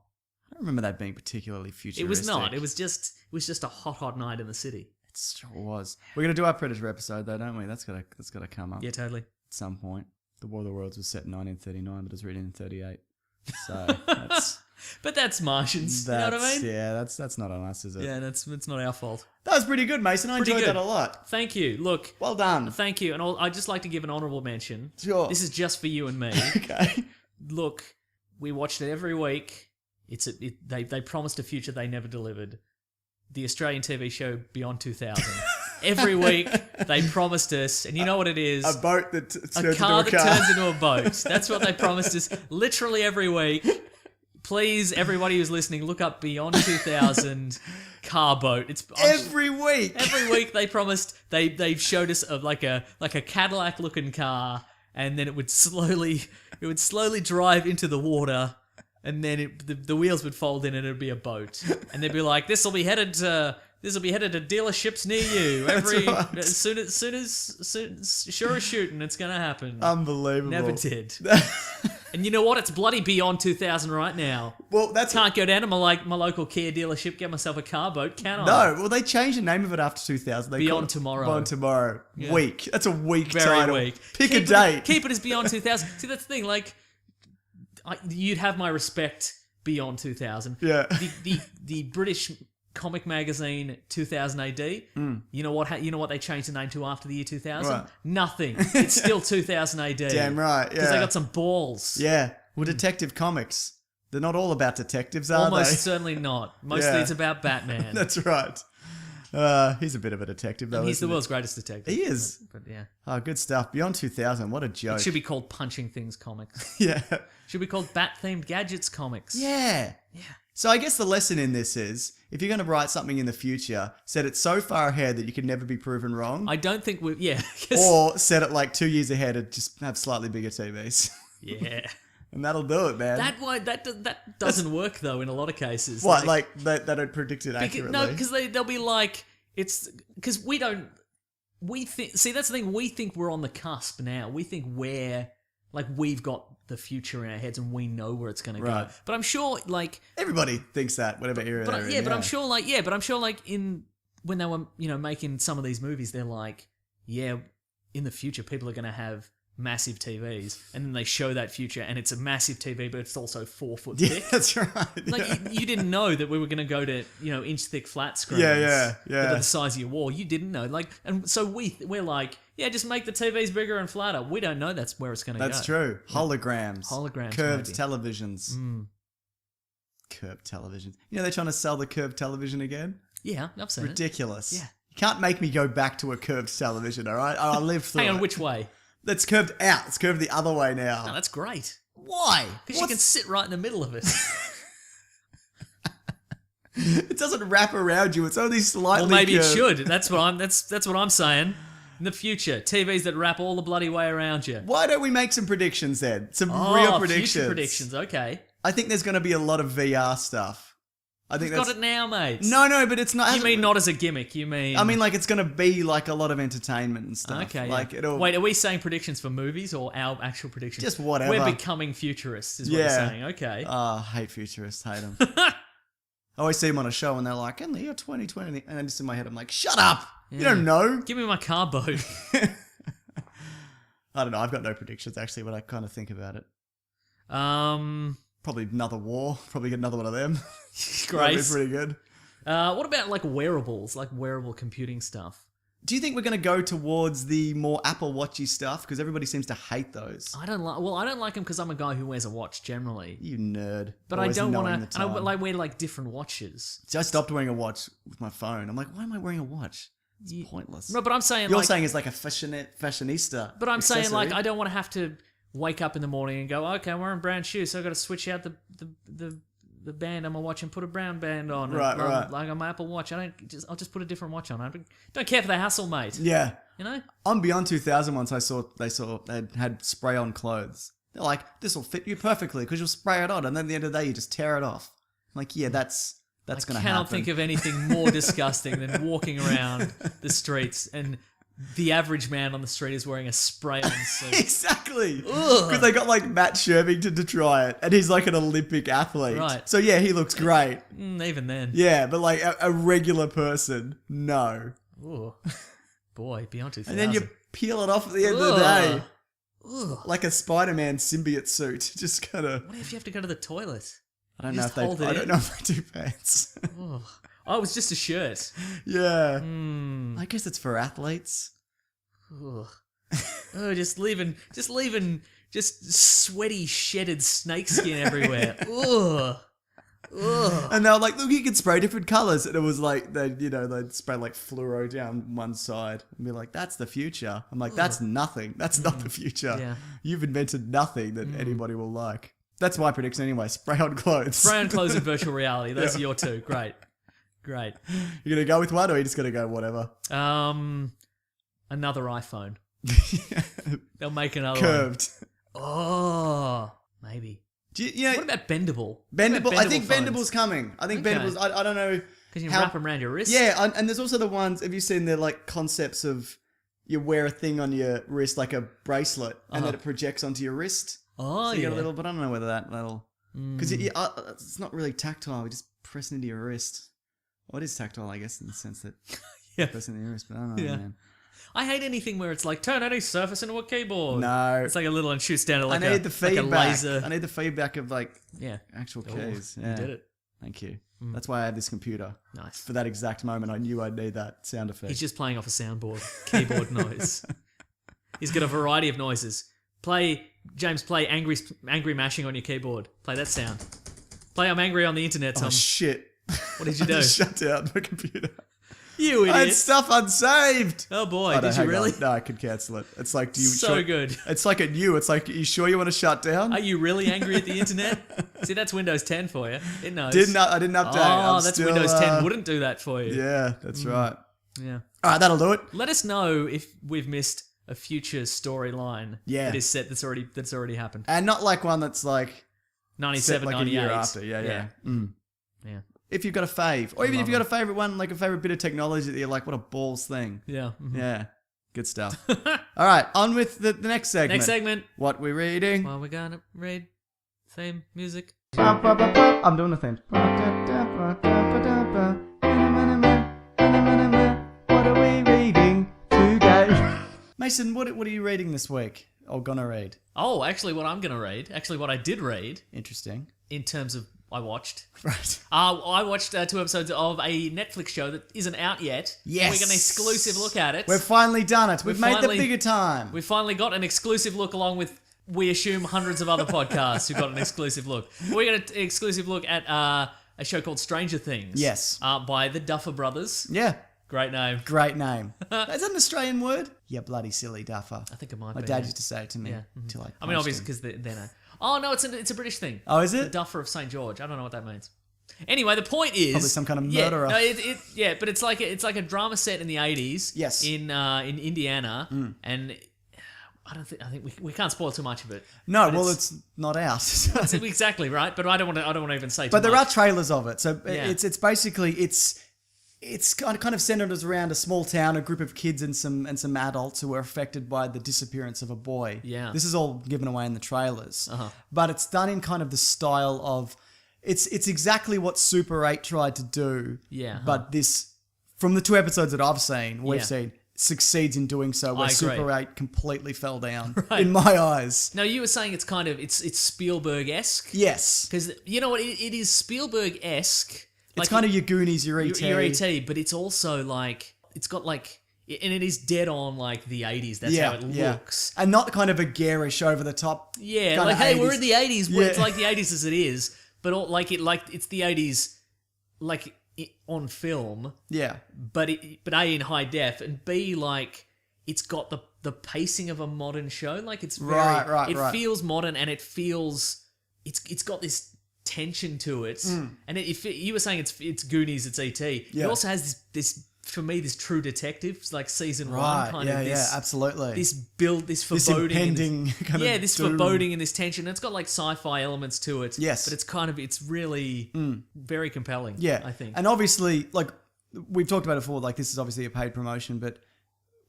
I don't remember that being particularly futuristic. it was not. It was just a hot night in the city. It sure was. We're gonna do our Predator episode though, don't we? That's gotta come up Yeah, totally. at some point. The War of the Worlds was set in 1939, but it was written in 38. So that's But that's Martians. You know what I mean? yeah, that's not on us, is it? Yeah, it's not our fault. That was pretty good, Mason. I Pretty enjoyed good. that a lot. Thank you. Look, Well done. thank you. And I'd just like to give an honourable mention. Sure. This is just for you and me. Okay. Look, we watched it every week. They promised a future they never delivered. The Australian TV show Beyond 2000. Every week they promised us, and you know what it is? A boat that A car that turns into a boat. That's what they promised us literally every week. Please, everybody who's listening, look up Beyond 2000 car boat. It's every week. every week they promised they showed us like a Cadillac looking car, and then it would slowly drive into the water, and then the wheels would fold in and it'd be a boat, and they'd be like, this will be headed to This will be headed to dealerships near you. right. As soon as sure as shooting, it's gonna happen. Unbelievable. Never did. And you know what? It's bloody beyond 2000 right now. Well, that's Can't go down to my local Kia dealership, get myself a car boat, can I? no. Well, they changed the name of it after 2000. They Beyond called it Tomorrow. Beyond Tomorrow. Yeah. Weak. That's a weak Very title. weak. Pick Keep a date. Keep it as beyond 2000. See, that's the thing. Like, you'd have my respect beyond 2000. Yeah. The British comic magazine 2000 AD. You know what? You know what they changed the name to after the year 2000? Right. Nothing. It's still 2000 AD. Damn right. Because Yeah. they got some balls. Yeah. Well, Detective Comics. They're not all about detectives, are Almost they? certainly not. Mostly Yeah. it's about Batman. That's right. He's a bit of a detective, though. He's the isn't world's greatest detective. He is. But yeah. Oh, good stuff. Beyond 2000. What a joke. It should be called Punching Things Comics. Yeah. Should be called Bat-themed Gadgets Comics. Yeah. Yeah. So I guess the lesson in this is, if you're going to write something in the future, set it so far ahead that you can never be proven wrong, I don't think we... Yeah. 'cause- or set it like 2 years ahead and just have slightly bigger TVs. yeah. And that'll do it, man. That doesn't work, though, in a lot of cases. What, like they don't predict it accurately? No, because they'll be like... It's... Because we don't... We think... See, that's the thing. We think we're on the cusp now. We think we're... Like, we've got the future in our heads and we know where it's going to Right. go. But I'm sure, like... Everybody thinks that, whatever era But they're yeah, in. but I'm sure, like in when they were, making some of these movies, they're like, yeah, in the future, people are going to have massive TVs, and then they show that future, and it's a massive TV, but it's also 4 foot Yeah, thick. that's right. Like yeah. you didn't know that we were going to go to inch thick flat screens. Yeah. That are the size of your wall. You didn't know. Like, and so we're like, yeah, just make the TVs bigger and flatter. We don't know that's where it's going to go. That's true. Holograms. Holograms, Curved maybe. televisions. Curved televisions. You know they're trying to sell the curved television again? Yeah, I've seen it. Ridiculous. Yeah. You can't make me go back to a curved television, all right? I lived through Hang on, it. which way? That's curved out. It's curved the other way now. No, that's great. Why? Because you can sit right in the middle of it. It doesn't wrap around you. It's only slightly Well, maybe it curved. should. That's what I'm saying. In the future, TVs that wrap all the bloody way around you. Why don't we make some predictions then? Some real predictions. Future predictions. Okay, I think there's going to be a lot of VR stuff. I think you've that's... got it now, mate. No, but it's not... You mean not as a gimmick? You mean? I mean, like, it's going to be, like, a lot of entertainment and stuff. okay. Like, Yeah. it'll... Wait, are we saying predictions for movies or our actual predictions? Just whatever. We're becoming futurists, is what you're saying. Okay. I hate futurists. Hate them. I always see them on a show and they're like, in the year 2020. And then just in my head, I'm like, shut up. You don't know. Give me my car boat. I don't know. I've got no predictions, actually, when I kind of think about it. Probably another war. Probably get another one of them. That'd be Great. pretty good. What about like wearables, like wearable computing stuff? Do you think we're going to go towards the more Apple Watchy stuff? Because everybody seems to hate those. I don't like them because I'm a guy who wears a watch generally. You nerd. But Always I don't knowing want the to. And I time. like wear like different watches. I stopped wearing a watch with my phone. I'm like, why am I wearing a watch? It's pointless. No, but I'm saying You're like, saying it's like a fashionista. but I'm saying like accessory? I don't want to have to wake up in the morning and go, okay, I'm wearing brown shoes, so I got to switch out the band on my watch and put a brown band on. Right, and, right. Like on my Apple Watch, I'll just put a different watch on. I don't care for the hassle, mate. Yeah. You know? On Beyond 2000 once they had spray on clothes. They're like, this will fit you perfectly because you'll spray it on and then at the end of the day you just tear it off. I'm like, yeah, that's going to I happen. cannot think of anything more disgusting than walking around the streets and the average man on the street is wearing a spray-on suit. Exactly. Because they got like Matt Shervington to try it and he's like an Olympic athlete. Right. So yeah, he looks great. Even then. Yeah, but like a regular person, no. Ooh. Boy, Beyond 2000. And then you peel it off at the end of the day. Ugh. Like a Spider-Man symbiote suit. Just kind of... What if you have to go to the toilet? I don't You know just if hold it I don't in? know if they do pants. Oh, it was just a shirt. Yeah. Hmm. I guess it's for athletes. Ugh. Oh, just leaving just sweaty, shedded snakeskin everywhere. Ugh. Ugh. And they were like, look, you can spray different colours. And it was like, they'd spray like fluoro down one side and be like, that's the future. I'm like, that's nothing. That's not the future. Yeah. You've invented nothing that anybody will like. That's my prediction anyway. Spray on clothes. Spray on clothes in virtual reality. Those are your two. Great. You're going to go with one or are you just going to go whatever? Another iPhone. They'll make another Curved. one. Oh, maybe. Do you know, What about bendable? Bendable. What about I think phones? Bendable's coming. I think Okay. Bendable's, I don't know. Because you How- wrap them around your wrist. Yeah, and there's also the ones. Have you seen the like concepts of you wear a thing on your wrist like a bracelet, and then it projects onto your wrist? Oh, So you yeah. get a little, but I don't know whether that'll because it's not really tactile. You just press it into your wrist. Well, it is tactile, I guess, in the sense that Yeah. press it into your wrist. But I don't know, Yeah. man. I hate anything where it's like, turn any surface into a keyboard. No, It's like a little and shoots down to like I need the like a feedback. laser. I need the feedback of like Yeah. actual Ooh, keys. You Yeah, did it. thank you. That's why I have this computer. Nice. For that exact moment, I knew I'd need that sound effect. He's just playing off a soundboard, keyboard noise. He's got a variety of noises. Play angry mashing on your keyboard. Play that sound. Play I'm angry on the internet, Tom. Oh shit! What did you I do? just shut down my computer. You I had idiot. stuff unsaved. Oh boy, Oh, no, did you hang really? on. No, I could cancel it. It's like, do you? So sure- good. It's like at you. It's like, are you sure you want to shut down? Are you really angry at the internet? See, that's Windows 10 for you. It knows. I didn't update. Oh, I'm that's still, Windows 10 wouldn't do that for you. Yeah, that's right. Yeah. All right, that'll do it. Let us know if we've missed a future storyline Yeah. that is set that's already happened. And not like one that's like set 97, like 98. a year after. Yeah. Mm. Yeah. If you've got a fave, or even if love you've got a favorite one, like a favorite bit of technology that you're like, what a balls thing. Yeah. Mhm. Yeah, good stuff. All right, on with the next segment. Next segment. What we're reading. Well, we're gonna read theme music. I'm doing the theme. What are we reading today? Mason, what are you reading this week? Or gonna read? Oh, actually, what I'm gonna read, what I did read Interesting. in terms of I watched. Right. I watched 2 episodes of a Netflix show that isn't out yet. Yes. We got an exclusive look at it. We've finally done it. We've made the finally- bigger time. We finally got an exclusive look along with, we assume, hundreds of other podcasts who got an exclusive look. We got an exclusive look at a show called Stranger Things. Yes. By the Duffer Brothers. Yeah. Great name. Great name. Is that an Australian word? Yeah, bloody silly duffer. I think it might My be. dad yeah. used to say it to me Yeah. until I I mean, punched obviously, him. because they're no. Oh, no, it's a British thing. Oh, is The it? Duffer of St. George. I don't know what that means. Anyway, the point is Probably some kind of yeah, murderer. no, but it's like a drama set in the 80s. Yes. In Indiana, and I think we can't spoil too much of it. No, But well, it's not out. it's exactly right. But I don't want to even say. But too there much. are trailers of it, so Yeah. it's basically it's kind of centered around a small town, a group of kids and some adults who are affected by the disappearance of a boy. Yeah. This is all given away in the trailers, Uh-huh. but it's done in kind of the style of it's exactly what Super 8 tried to do. Yeah. But this, from the 2 episodes that I've seen, we've Yeah. seen, succeeds in doing so. Where I agree. Super 8 completely fell down Right. in my eyes. Now you were saying it's kind of it's Spielberg-esque. Yes. Because you know what, it is Spielberg-esque. It's kind of your Goonies, your E.T. your E.T., but it's also like it's got like, and it is dead on like the 80s. That's how it looks. And not kind of a garish over the top. Yeah, kinda like hey, 80s. we're in the 80s. Yeah. It's like the 80s as it is, but it's the 80s like on film, Yeah. but A, in high def, and B, like it's got the pacing of a modern show. Like it's very Right. feels modern, and it feels it's got this tension to it. And you were saying it's Goonies, it's E.T. It Yeah. also has this for me, this True Detective, it's like season one Right. kind Yeah, of this absolutely. this This foreboding and impending kind of this doom. foreboding and this tension. It's got like sci-fi elements to it. Yes. But it's really very compelling. Yeah. I think. And obviously, like, we've talked about it before, like, this is obviously a paid promotion, but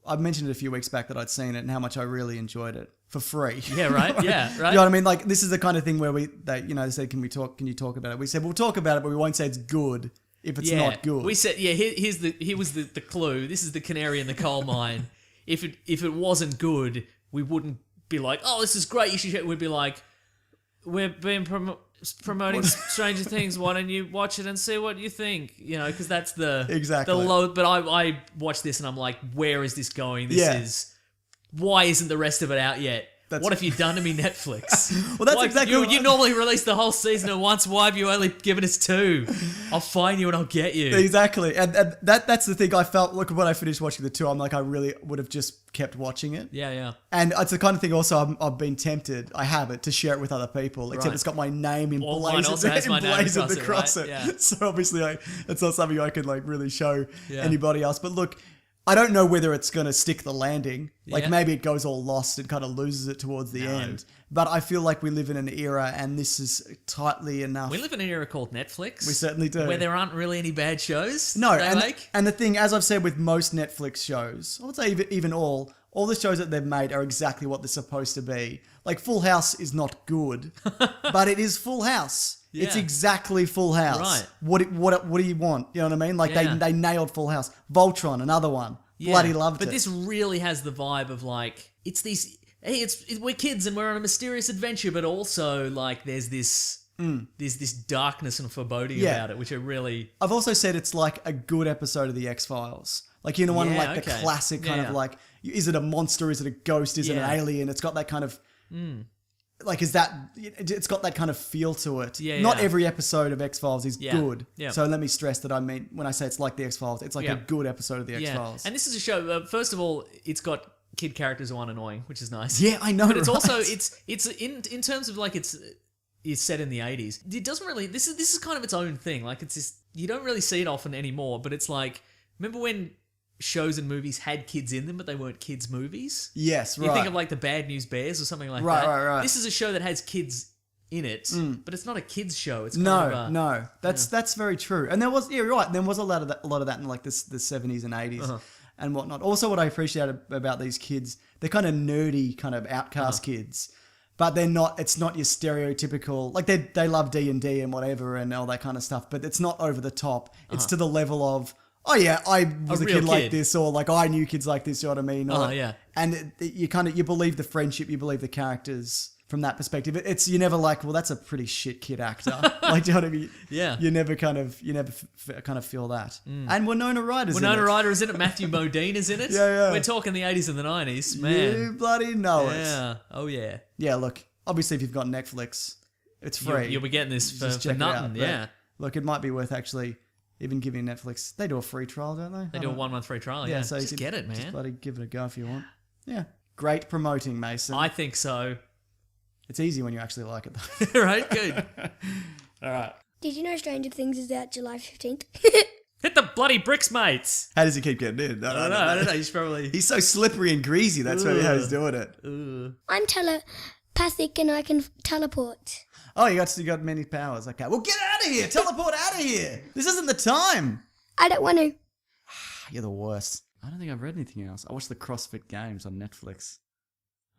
I mentioned it a few weeks back that I'd seen it and how much I really enjoyed it for free. Yeah, right? Yeah, right? You know what I mean? Like, this is the kind of thing where they said, can you talk about it? We said, we'll talk about it, but we won't say it's good if it's not good. We said, here was the clue. This is the canary in the coal mine. If it wasn't good, we wouldn't be like, oh, this is great, you should check. We'd be like, we're being promoting Stranger Things. Why don't you watch it and see what you think? You know, because that's Exactly. the low. But I watched this and I'm like, where is this going? Yeah. Why isn't the rest of it out yet? That's- What have you done to me, Netflix? Well, that's Why- exactly you, what- you normally release the whole season at once. Why have you only given us 2? I'll find you and I'll get you. Exactly. And that's the thing I felt, look, when I finished watching the 2, I'm like, I really would have just kept watching it. Yeah. And it's the kind of thing also I've been tempted, I have it, to share it with other people, except Right. it's got my name Well, mine emblazoned, also has my name emblazoned across across it, it. right? Yeah. So obviously it's not something I could like really show Yeah. anybody else. But look, I don't know whether it's going to stick the landing. Like Yeah. maybe it goes all lost and kind of loses it towards the end. But I feel like we live in an era and this is tightly enough. We live in an era called Netflix. We certainly do. Where there aren't really any bad shows. No, they make. and the thing, as I've said with most Netflix shows, I would say even all the shows that they've made are exactly what they're supposed to be. Like Full House is not good, but it is Full House. Yeah. It's exactly Full House. Right. What do you want? You know what I mean? Like Yeah. they nailed Full House. Voltron, another one. Yeah, Bloody loved it. But this really has the vibe of like it's these. Hey, we're kids and we're on a mysterious adventure, but also like there's this darkness and foreboding Yeah. about it, which are really I've also said it's like a good episode of the X-Files. Like, you know, one of Yeah, like the okay. classic kind Yeah. of like, is it a monster? Is it a ghost? Is it Yeah. an alien? It's got that kind of, like, it's got that kind of feel to it. Yeah, Not yeah. every episode of X-Files is Yeah, good. yeah. So let me stress that I mean, when I say it's like the X-Files, it's like Yeah. a good episode of the yeah. X-Files. And this is a show. First of all, it's got kid characters who aren't annoying, which is nice. Yeah, I know, But it's right? also it's in terms of like it's set in the 80s. It doesn't really. This is kind of its own thing. Like it's just you don't really see it often anymore. But it's like remember when shows and movies had kids in them, but they weren't kids' movies. Yes, right. You think of like the Bad News Bears or something like Right, that. right. This is a show that has kids in it, but it's not a kids show. It's kind No, of a, no, that's very true. And there was, yeah, you're right. There was a lot of that in like the 70s and 80s Uh-huh. and whatnot. Also, what I appreciate about these kids, they're kind of nerdy, kind of outcast Uh-huh. kids, but they're not. It's not your stereotypical like they love D&D and whatever and all that kind of stuff. But it's not over the top. It's to the level of, oh yeah, I was a real kid like kid. this, or like I knew kids like this. You know what I mean? Or, yeah. And you believe the friendship, you believe the characters. From that perspective, it's you're never like, well, that's a pretty shit kid actor. Like, do you know what I mean? Yeah. You never kind of feel that. And Winona Ryder's in Winona it. Ryder is in it. Matthew Modine is in it. Yeah, yeah. We're talking the 80s and the 90s, man. You bloody know it. Yeah. Oh yeah. Yeah, look, obviously if you've got Netflix, it's free. You'll be getting this for Just check it nothing. out. But, Yeah. Look, it might be worth actually even giving Netflix. They do a free trial, don't they? They do a 1 month free trial. Yeah. so you just can get it, Just man. bloody give it a go if you want. Yeah. Great promoting, Mason. I think so. It's easy when you actually like it, though. Right. Good. All right. Did you know Stranger Things is out July 15th? Hit the bloody bricks, mates. How does he keep getting in? I don't know. He's probably. He's so slippery and greasy. That's how he's doing it. I'm telepathic and I can teleport. Oh, you got many powers. Okay. Well, get out of here. Teleport out of here. This isn't the time. I don't want to. You're the worst. I don't think I've read anything else. I watched the CrossFit Games on Netflix.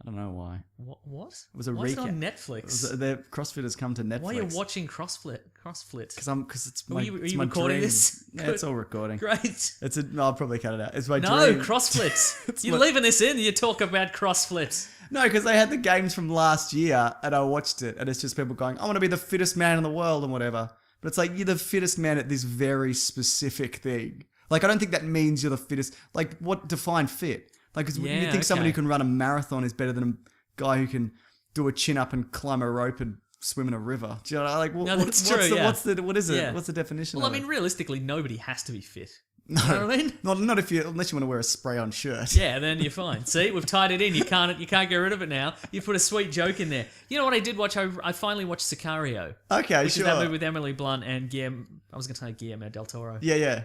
I don't know why. What? It was a Why is it recap. on Netflix? The CrossFitters come to Netflix. Why are you watching CrossFit? Because it's my. Are you it's my recording dream. this? Yeah, Good. it's all recording. Great. No, I'll probably cut it out. It's my No, dream. CrossFit. You're leaving this in. You talk about CrossFit. No, because they had the games from last year and I watched it and it's just people going, I want to be the fittest man in the world and whatever. But it's like, you're the fittest man at this very specific thing. Like, I don't think that means you're the fittest. Like, what define fit? Like, 'cause you Yeah, think somebody who okay. can run a marathon is better than a guy who can do a chin up and climb a rope and swim in a river. Do you know, like, No, that's true, yeah. what is it? Yeah. What's the definition Well, I of mean, it? realistically, nobody has to be fit. No, You know what I mean? not unless you want to wear a spray-on shirt. Yeah, then you're fine. See, we've tied it in. You can't get rid of it now. You put a sweet joke in there. You know what I did watch? I finally watched Sicario, Okay, which sure. is that movie with Emily Blunt and Guillermo. I was going to say Guillermo del Toro. Yeah.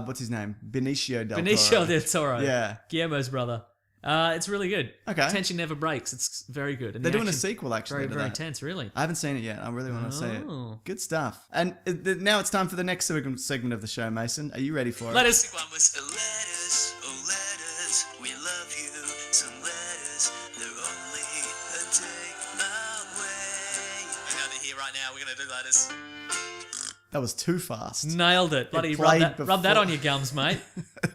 What's his name? Benicio del Benicio Toro. del Toro. Yeah. Guillermo's brother. It's really good. Okay. Tension never breaks. It's very good. And They're the doing a action- sequel, actually. Very, to very that. tense, really. I haven't seen it yet. I really want to see it. Oh. Good stuff. And now it's time for the next segment of the show, Mason. Are you ready for it? Let us. One was letters, oh letters, we love you. Some letters, they're only a day away. I know they're here right now. We're gonna do letters. That was too fast. Nailed it. Bloody played rub that before. on your gums, mate.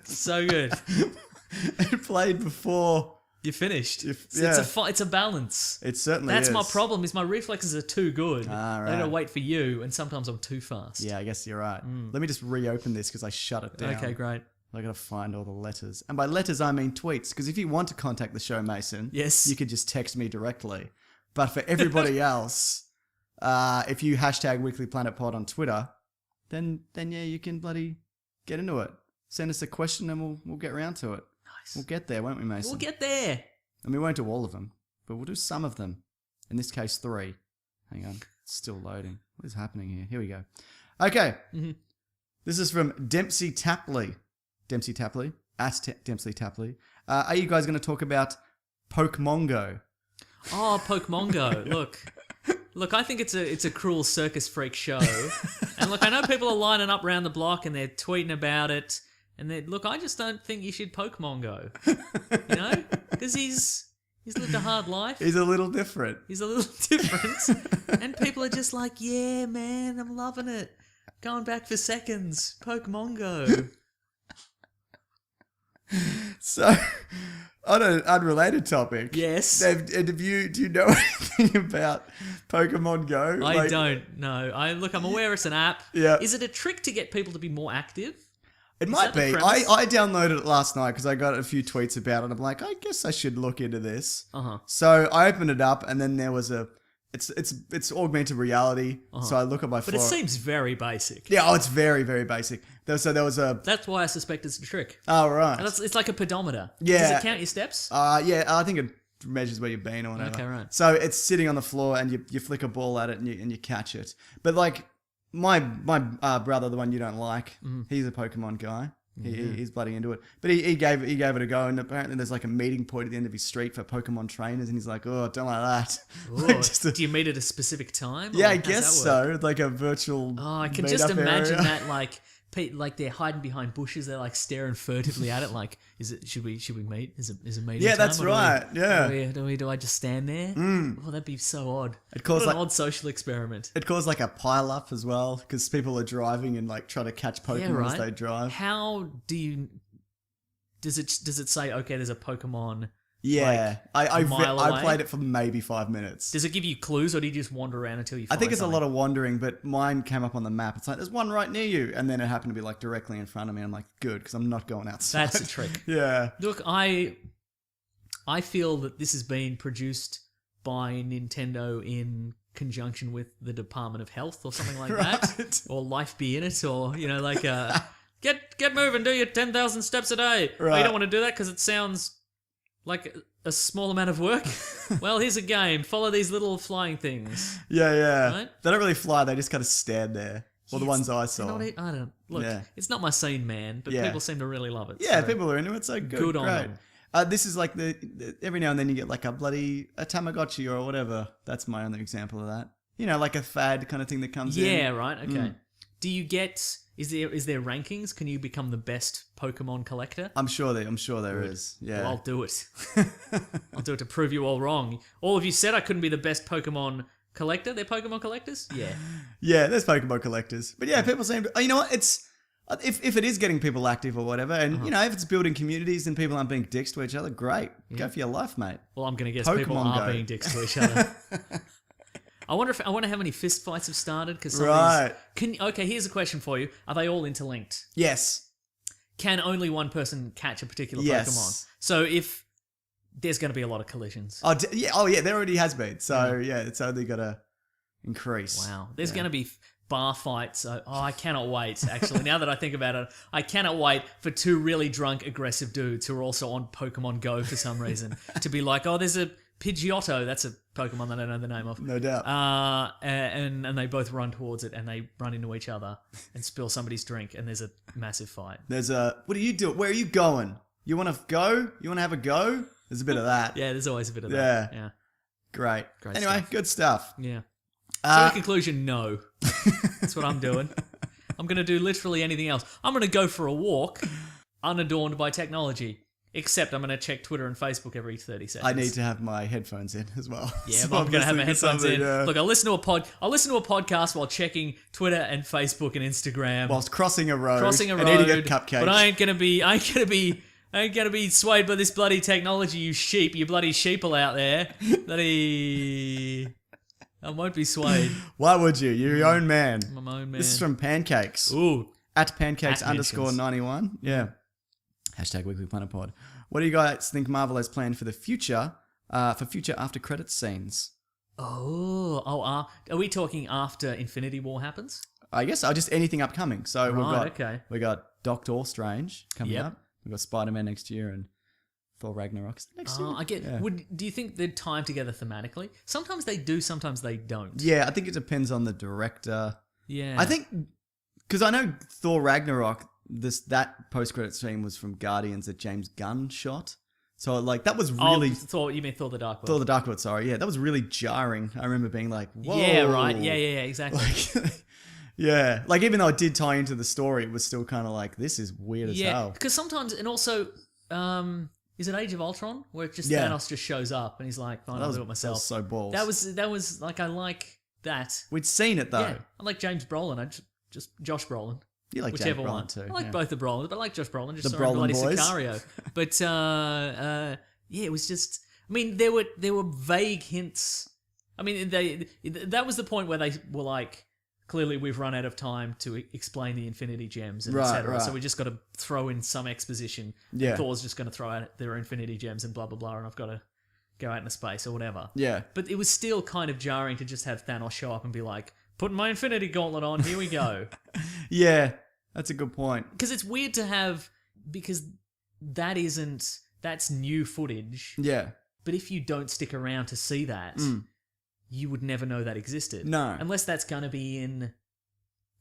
So good. It played before. You're finished. yeah. It's a balance. It certainly That's is. my problem. Is my reflexes are too good. Ah, I gotta right. wait for you, and sometimes I'm too fast. Yeah, I guess you're right. Let me just reopen this because I shut it down. Okay, great. I gotta find all the letters. And by letters, I mean tweets. Because if you want to contact the show, Mason, Yes. you could just text me directly. But for everybody else, if you hashtag Weekly Planet Pod on Twitter, then yeah, you can bloody get into it. Send us a question and we'll get around to it. Nice. We'll get there, won't we, Mason? We'll get there. And we won't do all of them, but we'll do some of them. In this case, 3. Hang on, it's still loading. What is happening here? Here we go. Okay. Mhm. This is from Dempsey Tapley. Dempsey Tapley Dempsey Tapley. Are you guys going to talk about Pokemongo? Oh, Pokemongo. Look, I think it's a cruel circus freak show. And look, I know people are lining up around the block and they're tweeting about it. And look, I just don't think you should Pokemongo. You know? Because he's lived a hard life. He's a little different. He's a little different. And people are just like, yeah, man, I'm loving it. Going back for seconds. Pokemongo. So, on an unrelated topic. Yes. Dave, do you know anything about Pokemon Go? I don't know. I'm aware it's an app. Yeah. Is it a trick to get people to be more active? It might that the be. premise? I downloaded it last night because I got a few tweets about it. I'm like, I guess I should look into this. Uh-huh. So I opened it up, and then there was it's augmented reality. So I look at my But phone. it seems very basic. Yeah, it's very, very basic. So there was a. That's why I suspect it's a trick. Oh, right. It's like a pedometer. Yeah. Does it count your steps? Yeah, I think it measures where you've been or whatever. Okay, right. So it's sitting on the floor, and you flick a ball at it, and you catch it. But like my brother, the one you don't like, he's a Pokemon guy. He's bloody into it. But he gave it a go, and apparently there's like a meeting point at the end of his street for Pokemon trainers, and he's like, oh, don't like that. Ooh, Like, just a- do you meet at a specific time? yeah, or I how's guess that work? so. Like a virtual. Oh, I can just meetup imagine area. that, like they're hiding behind bushes. They're like staring furtively at it. Like, should we meet? Is it meeting? Yeah, time, that's or do we- right, yeah. Do I just stand there? Oh, that'd be so odd. It caused What an like- odd social experiment. It caused like a pile up as well because people are driving and like trying to catch Pokemon Yeah, right. as they drive. How do you? Does it say, okay, there's a Pokemon? Yeah, a mile I away? played it for maybe 5 minutes. Does it give you clues, or do you just wander around until you I find think it's a something? lot of wandering, but mine came up on the map. It's like, there's one right near you. And then it happened to be like directly in front of me. I'm like, good, because I'm not going outside. That's a trick. Yeah. Look, I feel that this has been produced by Nintendo in conjunction with the Department of Health or something like that, Right. or Life Be In It, or like get moving, do your 10,000 steps a day. Oh, Right. you don't want to do that because it sounds like a small amount of work. Well, here's a game. Follow these little flying things. Yeah. Right? They don't really fly. They just kind of stand there. Well, the ones I They're saw. not I don't look. Yeah. It's not my scene, man, but Yeah. people seem to really love it. Yeah, so- people are into it. So good. Good on great. them. This is like the every now and then you get like a Tamagotchi or whatever. That's my only example of that. Like a fad kind of thing that comes in. Yeah, right. Okay. Do you get? Is there rankings? Can you become the best Pokemon collector? I'm sure there is. Yeah. Well, I'll do it. I'll do it to prove you all wrong. All of you said I couldn't be the best Pokemon collector. They're Pokemon collectors? Yeah. Yeah, there's Pokemon collectors. But yeah, people seem to. You know what? It's. If it is getting people active or whatever, and if it's building communities and people aren't being dicks to each other, great. Go for your life, mate. Well, I'm going to guess people Pokemon are Go. being dicks to each other. I wonder how many fist fights have started. Because Right. Okay, here's a question for you. Are they all interlinked? Yes. Can only one person catch a particular Yes. Pokemon? So if there's going to be a lot of collisions. Oh yeah, there already has been. So yeah, it's only got to increase. Wow. There's going to be bar fights. I cannot wait, actually. Now that I think about it, I cannot wait for two really drunk, aggressive dudes who are also on Pokemon Go for some reason to be like, oh, there's a Pidgeotto. That's a Pokemon that I don't know the name of. No doubt. And they both run towards it and they run into each other and spill somebody's drink and there's a massive fight. There's what are you doing? Where are you going? You want to go? You want to have a go? There's a bit of that. Yeah, there's always a bit of Yeah. that. Yeah. Great. Great Anyway, stuff. good stuff. Yeah. So in conclusion, no. That's what I'm doing. I'm going to do literally anything else. I'm going to go for a walk unadorned by technology. Except I'm going to check Twitter and Facebook every 30 seconds. I need to have my headphones in as well. Yeah, So but I'm going to have my listening headphones to in. something, Look, I'll listen to a podcast while checking Twitter and Facebook and Instagram. whilst crossing a road. crossing a and road. eating a cupcake. But I ain't gonna be swayed by this bloody technology, you sheep, you bloody sheeple out there. Bloody, I won't be swayed. Why would you? You're your own man. I'm my own man. This is from Pancakes. Ooh, At Pancakes At mentions. _91. Yeah. Hashtag Weekly Planet Pod. What do you guys think Marvel has planned for the future, for future after credits scenes? are we talking after Infinity War happens? I guess just anything upcoming. So Right, we got Doctor Strange coming Yep. up. We've got Spider-Man next year and Thor Ragnarok next year. I get. Yeah. Do you think they'd time together thematically? Sometimes they do, sometimes they don't. Yeah, I think it depends on the director. Yeah. I think because I know Thor Ragnarok, that post-credit scene was from Guardians that James Gunn shot. So like that was Oh, really Thor, you mean Thor the Dark World? Thor the Dark World, sorry. Yeah, that was really jarring. I remember being like, whoa. Yeah, right. Yeah, exactly. Like, yeah. Like even though it did tie into the story, it was still kind of like, this is weird as Yeah, hell. because sometimes, and also, is it Age of Ultron where it just Yeah. Thanos just shows up and he's like, "Fine, I'll do it myself." so balls. That was like, I like that. We'd seen it though. Yeah, I like James Brolin. I just Josh Brolin. You like Whichever James Brolin one. too. I like yeah. both the Brolins, but I like Josh Brolin. Just The saw him Brolin bloody boys. Sicario. But yeah, it was just. I mean, there were vague hints. I mean, that was the point where they were like, clearly we've run out of time to explain the Infinity Gems and Right, etc. right. So we just got to throw in some exposition. Yeah. And Thor's just going to throw out their Infinity Gems and blah blah blah, and I've got to go out into space or whatever. Yeah. But it was still kind of jarring to just have Thanos show up and be like, "Putting my Infinity Gauntlet on, here we go." Yeah. That's a good point. Because it's weird to have, because that's new footage. Yeah. But if you don't stick around to see that, you would never know that existed. No. Unless that's going to be in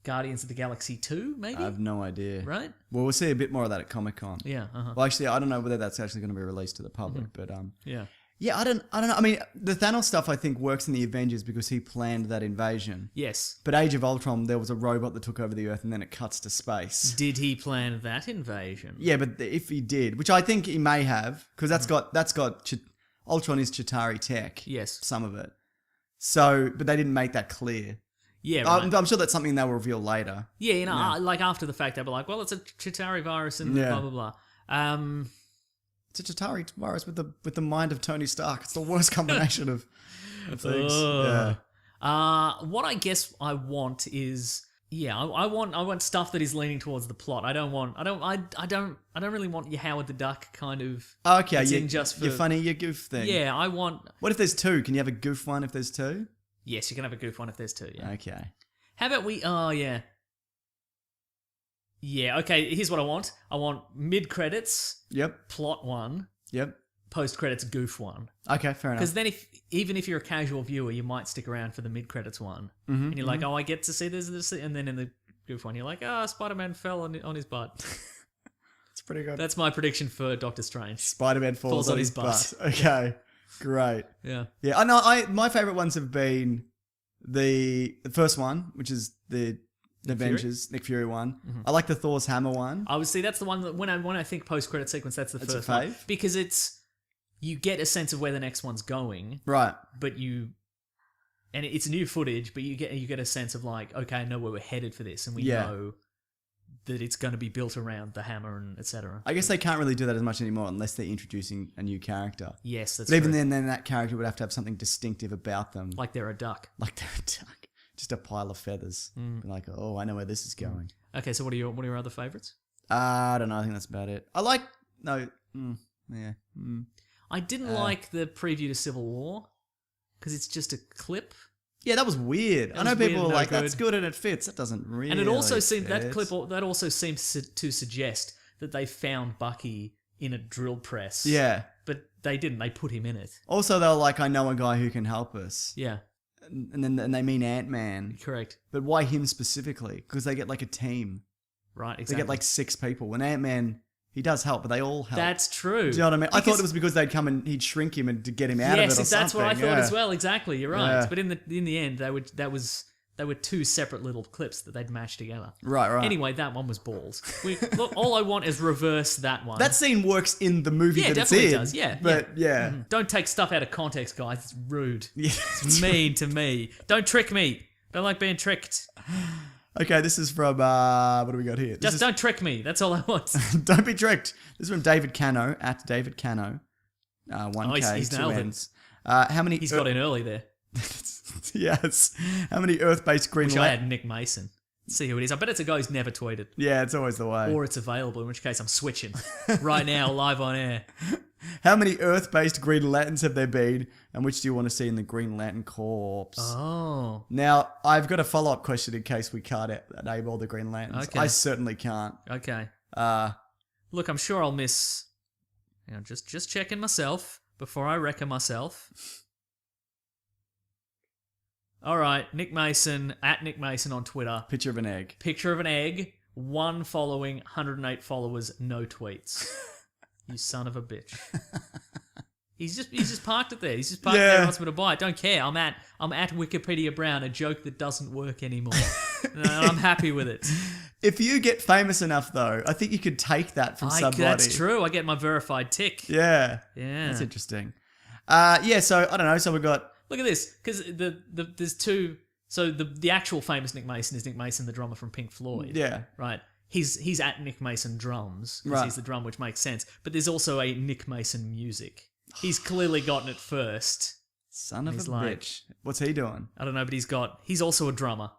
Guardians of the Galaxy 2, maybe? I have no idea. Right? Well, we'll see a bit more of that at Comic-Con. Yeah, uh-huh. Well, actually, I don't know whether that's actually going to be released to the public, but Yeah. yeah, I don't know. I mean, the Thanos stuff I think works in the Avengers because he planned that invasion. Yes. But Age of Ultron, there was a robot that took over the Earth and then it cuts to space. Did he plan that invasion? Yeah, but if he did, which I think he may have, because that's got Ultron is Chitauri tech. Yes. Some of it. So, but they didn't make that clear. Yeah, right. I'm sure that's something they'll reveal later. Yeah, you know, like after the fact, they were like, well, it's a Chitauri virus and Yeah. blah, blah, blah. It's a Chitauri virus with the mind of Tony Stark. It's the worst combination of things. Ugh. Yeah. What I guess I want is, I want stuff that is leaning towards the plot. I don't really want your Howard the Duck kind of. Okay, it's you, in just for, you're funny, you goof thing. Yeah, I want. What if there's two? Can you have a goof one if there's two? Yes, you can have a goof one if there's two. Yeah. Okay. How about we? Oh yeah. Yeah. Okay. Here's what I want. I want mid credits Yep. plot one, Yep. post credits goof one. Okay, fair enough. Because then, even if you're a casual viewer, you might stick around for the mid credits one, Mm-hmm, and you're like, "Oh, I get to see this," and then in the goof one, you're like, "Oh, Spider-Man fell on his butt." It's pretty good. That's my prediction for Doctor Strange. Spider-Man falls on his butt. Okay. Great. Yeah. Yeah, I know. My favorite ones have been the first one, which is the Avengers Nick Fury one. Mm-hmm. I like the Thor's hammer one. I would see that's the one that when I think post credit sequence, that's the That's first a one fave? because you get a sense of where the next one's going, Right. but and it's new footage, but you get a sense of like, okay, I know where we're headed for this, and we Yeah. know that it's going to be built around the hammer and etc. I guess they can't really do that as much anymore unless they're introducing a new character. Yes, that's But even true. then that character would have to have something distinctive about them. Like they're a duck. Like they're a duck. Just a pile of feathers. Mm. Like, oh, I know where this is going. Okay, so what are your other favorites? I don't know. I think that's about it. I like... No. Yeah. I didn't like the preview to Civil War because it's just a clip. Yeah, that was weird. I was know weird people and are no like, that's good. good and it fits. That doesn't really And it also seemed fit. that also seems to suggest that they found Bucky in a drill press. Yeah. But they didn't. They put him in it. Also, they're like, I know a guy who can help us. Yeah, And they mean Ant-Man. correct. But why him specifically? Because they get like a team. Right, They exactly. get like 6 people. When Ant-Man, he does help, but they all help. That's true. Do you know what I mean? I thought Because- it was because they'd come and he'd shrink him and to get him out of it or Yes, that's what I something. thought Yeah. as well. Exactly, you're right. Yeah. But in the end, they were two separate little clips that they'd mashed together. Right. Anyway, that one was balls. Look, all I want is reverse that one. That scene works in the movie Yeah, that it's definitely in. does, yeah, But yeah. Don't take stuff out of context, guys. It's rude. Yeah. It's mean to me. Don't trick me. Don't like being tricked. Okay, this is from, what do we got here? Just don't trick me. That's all I want. Don't be tricked. This is from David Cano, at David Cano. 1K, he's 2 nailed it. N's. How many... He's got in early there. Yes. How many Earth-based Green Wish I Lantern... had Nick Mason. See who it is. I bet it's a guy who's never tweeted. Yeah, it's always the way. Or it's available, in which case I'm switching. Right now, live on air. How many Earth-based Green Lanterns have there been, and which do you want to see in the Green Lantern Corps? Oh. Now, I've got a follow-up question in case we can't name all the Green Lanterns. Okay. I certainly can't. Okay. Uh, Look, I'm sure I'll miss... You know, just checking myself before I wreck myself. All right, Nick Mason, at Nick Mason on Twitter. picture of an egg. Picture of an egg 1 following, 108 followers, no tweets. You son of a bitch. He's just parked it there. He's just parked it there and wants me to buy it. Don't care. I'm at Wikipedia Brown, a joke that doesn't work anymore. And I'm happy with it. If you get famous enough, though, I think you could take that from somebody. That's true. I get my verified tick. Yeah. Yeah. That's interesting. So I don't know. So we've got... Look at this, because there's two. So the actual famous Nick Mason is Nick Mason, the drummer from Pink Floyd. Yeah. Right. He's at Nick Mason drums because Right. he's the drummer, which makes sense. But there's also a Nick Mason music. He's clearly gotten it first. Son of He's a like- bitch. What's he doing? I don't know, but he's also a drummer.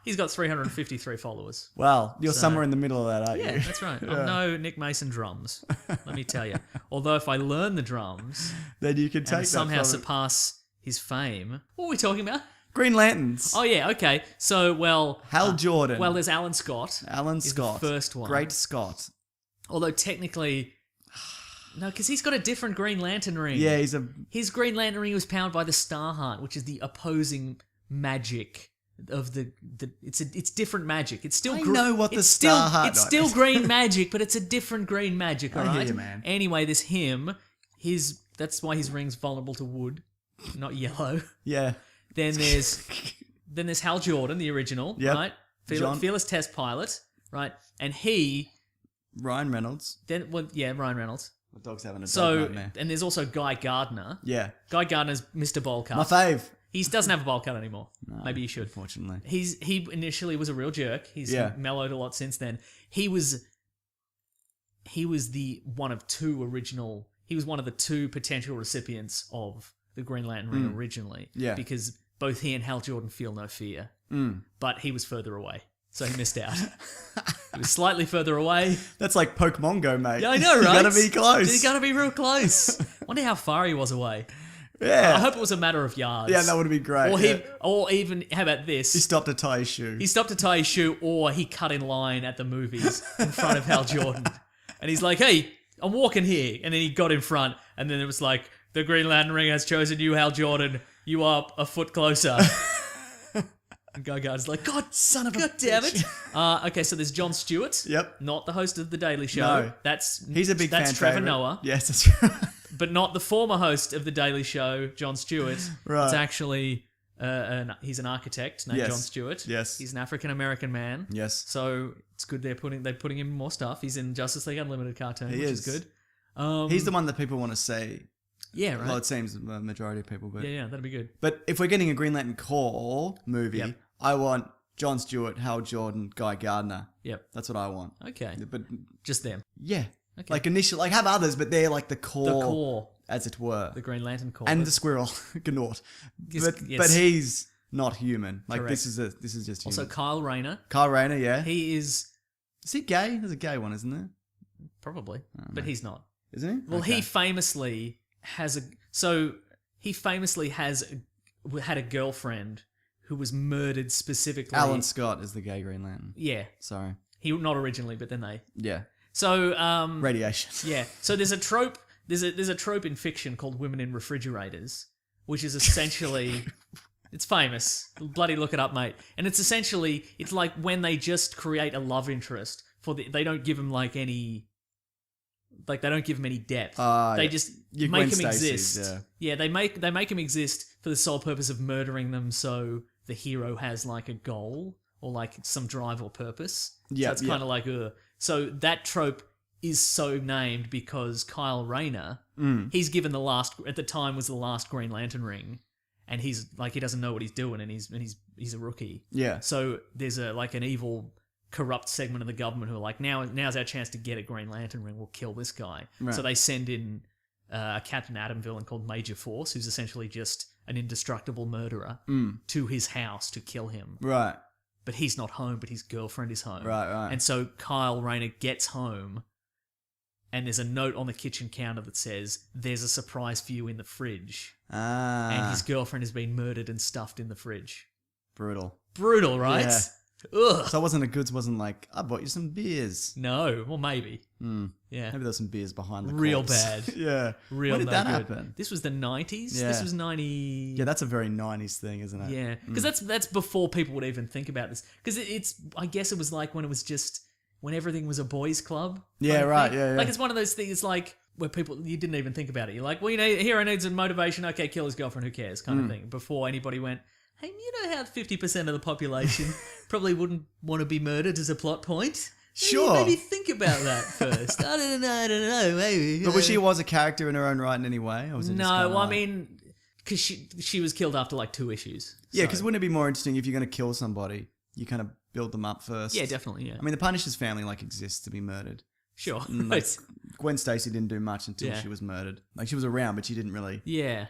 He's got 353 followers. Well, you're So- somewhere in the middle of that, aren't Yeah, you? that's right. I'm no Nick Mason drums, let me tell you. Although if I learn the drums Then you can take and that somehow from him. surpass his fame, what are we talking about? Green Lanterns. Oh yeah, okay. So Hal Jordan. Well, there's Alan Scott. Alan is the Scott. first one. Great Scott. Although technically, no, because he's got a different Green Lantern ring. Yeah, His Green Lantern ring was powered by the Starheart, which is the opposing magic of the it's different magic. It's still I know what the it's still, Starheart It's is. still green magic, but it's a different green magic. All I hear right. you, man. Anyway, there's him. That's why his ring's vulnerable to wood, not yellow. yeah. Then there's Hal Jordan, the original, Yep. right? John. Fearless test pilot, right? And he Ryan Reynolds. Ryan Reynolds. My dog's having a dog So nightmare. and there's also Guy Gardner. Yeah. Guy Gardner's Mr. Bowlcut. My fave. He doesn't have a bowl cut anymore. Maybe he should. Unfortunately. He initially was a real jerk. He's Yeah. mellowed a lot since then. He was one of the two potential recipients of the Green Lantern ring originally. Yeah. Because both he and Hal Jordan feel no fear. But he was further away. So he missed out. He was slightly further away. That's like Pokemon Go, mate. Yeah, I know, right? You gotta be close. You gotta be real close. Wonder how far he was away. Yeah. I hope it was a matter of yards. Yeah, that would be great. Or yeah. or even, how about this? He stopped to tie his shoe. He stopped to tie his shoe, or he cut in line at the movies in front of Hal Jordan. And he's like, hey, I'm walking here. And then he got in front, and then it was like, the Green Lantern ring has chosen you, Hal Jordan. You are a foot closer. And Guy Gardner's like, God, Son of a God damn it. bitch. Okay, so there's Jon Stewart. Yep. Not the host of The Daily Show. No. He's a big fan That's Trevor favorite. Noah. Yes, that's right. But not the former host of The Daily Show, Jon Stewart. Right. It's actually, he's an architect named Yes. Jon Stewart. Yes. He's an African-American man. Yes. So it's good they're putting him in more stuff. He's in Justice League Unlimited cartoon, He which is is. good. He's the one that people want to see. Yeah, right. Well, it seems the majority of people, but yeah, that'd be good. but if we're getting a Green Lantern Corps movie, Yep. I want Jon Stewart, Hal Jordan, Guy Gardner. Yep. That's what I want. Okay. But Just them. yeah, Okay. like initial, like have others, but they're like the The core, core. as it were, The Green Lantern Corps. and the squirrel, Gnort. Yes, But yes. but he's not human. Like Correct. this is just Also, human. Kyle Rayner. Kyle Rayner, yeah. He is Is he gay? There's a gay one, isn't there? probably, but he's not. Isn't he? Well, Okay. he famously has had a girlfriend who was murdered specifically. Alan Scott is the gay Green Lantern. Yeah, Sorry. he not originally, but then they. Yeah. So Radiation. yeah. So there's a trope. There's a trope in fiction called women in refrigerators, which is essentially. It's famous. Bloody look it up, mate. And it's essentially, it's like when they just create a love interest they don't give him like any. Like they don't give him any depth. They yeah. just Your make Gwen him Stacy's, exist. yeah. They make him exist for the sole purpose of murdering them, so the hero has like a goal or like some drive or purpose. Yeah, so it's yeah. kind of like So that trope is so named because Kyle Rayner, he's given at the time was the last Green Lantern ring, and he's like he doesn't know what he's doing, and he's a rookie. Yeah. So there's an evil, corrupt segment of the government who are like, now's our chance to get a Green Lantern ring. We'll kill this guy. Right. So they send in a Captain Atom villain called Major Force, who's essentially just an indestructible murderer, to his house to kill him. Right. But he's not home, but his girlfriend is home. Right. And so Kyle Rayner gets home, and there's a note on the kitchen counter that says, "There's a surprise for you in the fridge." Ah. And his girlfriend has been murdered and stuffed in the fridge. brutal. Brutal, right? Yeah. Ugh. So it wasn't a goods. Wasn't like I bought you some beers. No. Well, maybe. Yeah. Maybe there's some beers behind the Real corpse. bad. Yeah. Real When did no that good. happen? This was the 90s. Yeah. This was 90. Yeah, that's a very 90s thing, isn't it? Yeah, because that's before people would even think about this. Because it's, I guess it was like when it was just when everything was a boys' club. Yeah, kind of right, thing. yeah, yeah. Like it's one of those things like where people you didn't even think about it. You're like, well, hero needs a motivation. Okay, kill his girlfriend. Who cares? Kind of thing. Before anybody went, hey, you know how 50% of the population probably wouldn't want to be murdered as a plot point. Sure. Maybe think about that first. I don't know, maybe. But she was a character in her own right in any way? Or was it just No, kinda well, I like- mean, because she was killed after like 2 issues. Yeah, so- because wouldn't it be more interesting if you're going to kill somebody, you kind of build them up first? yeah, definitely, yeah. I mean, the Punisher's family like exists to be murdered. Sure. Like, Gwen Stacy didn't do much until Yeah. she was murdered. Like she was around, but she didn't really yeah.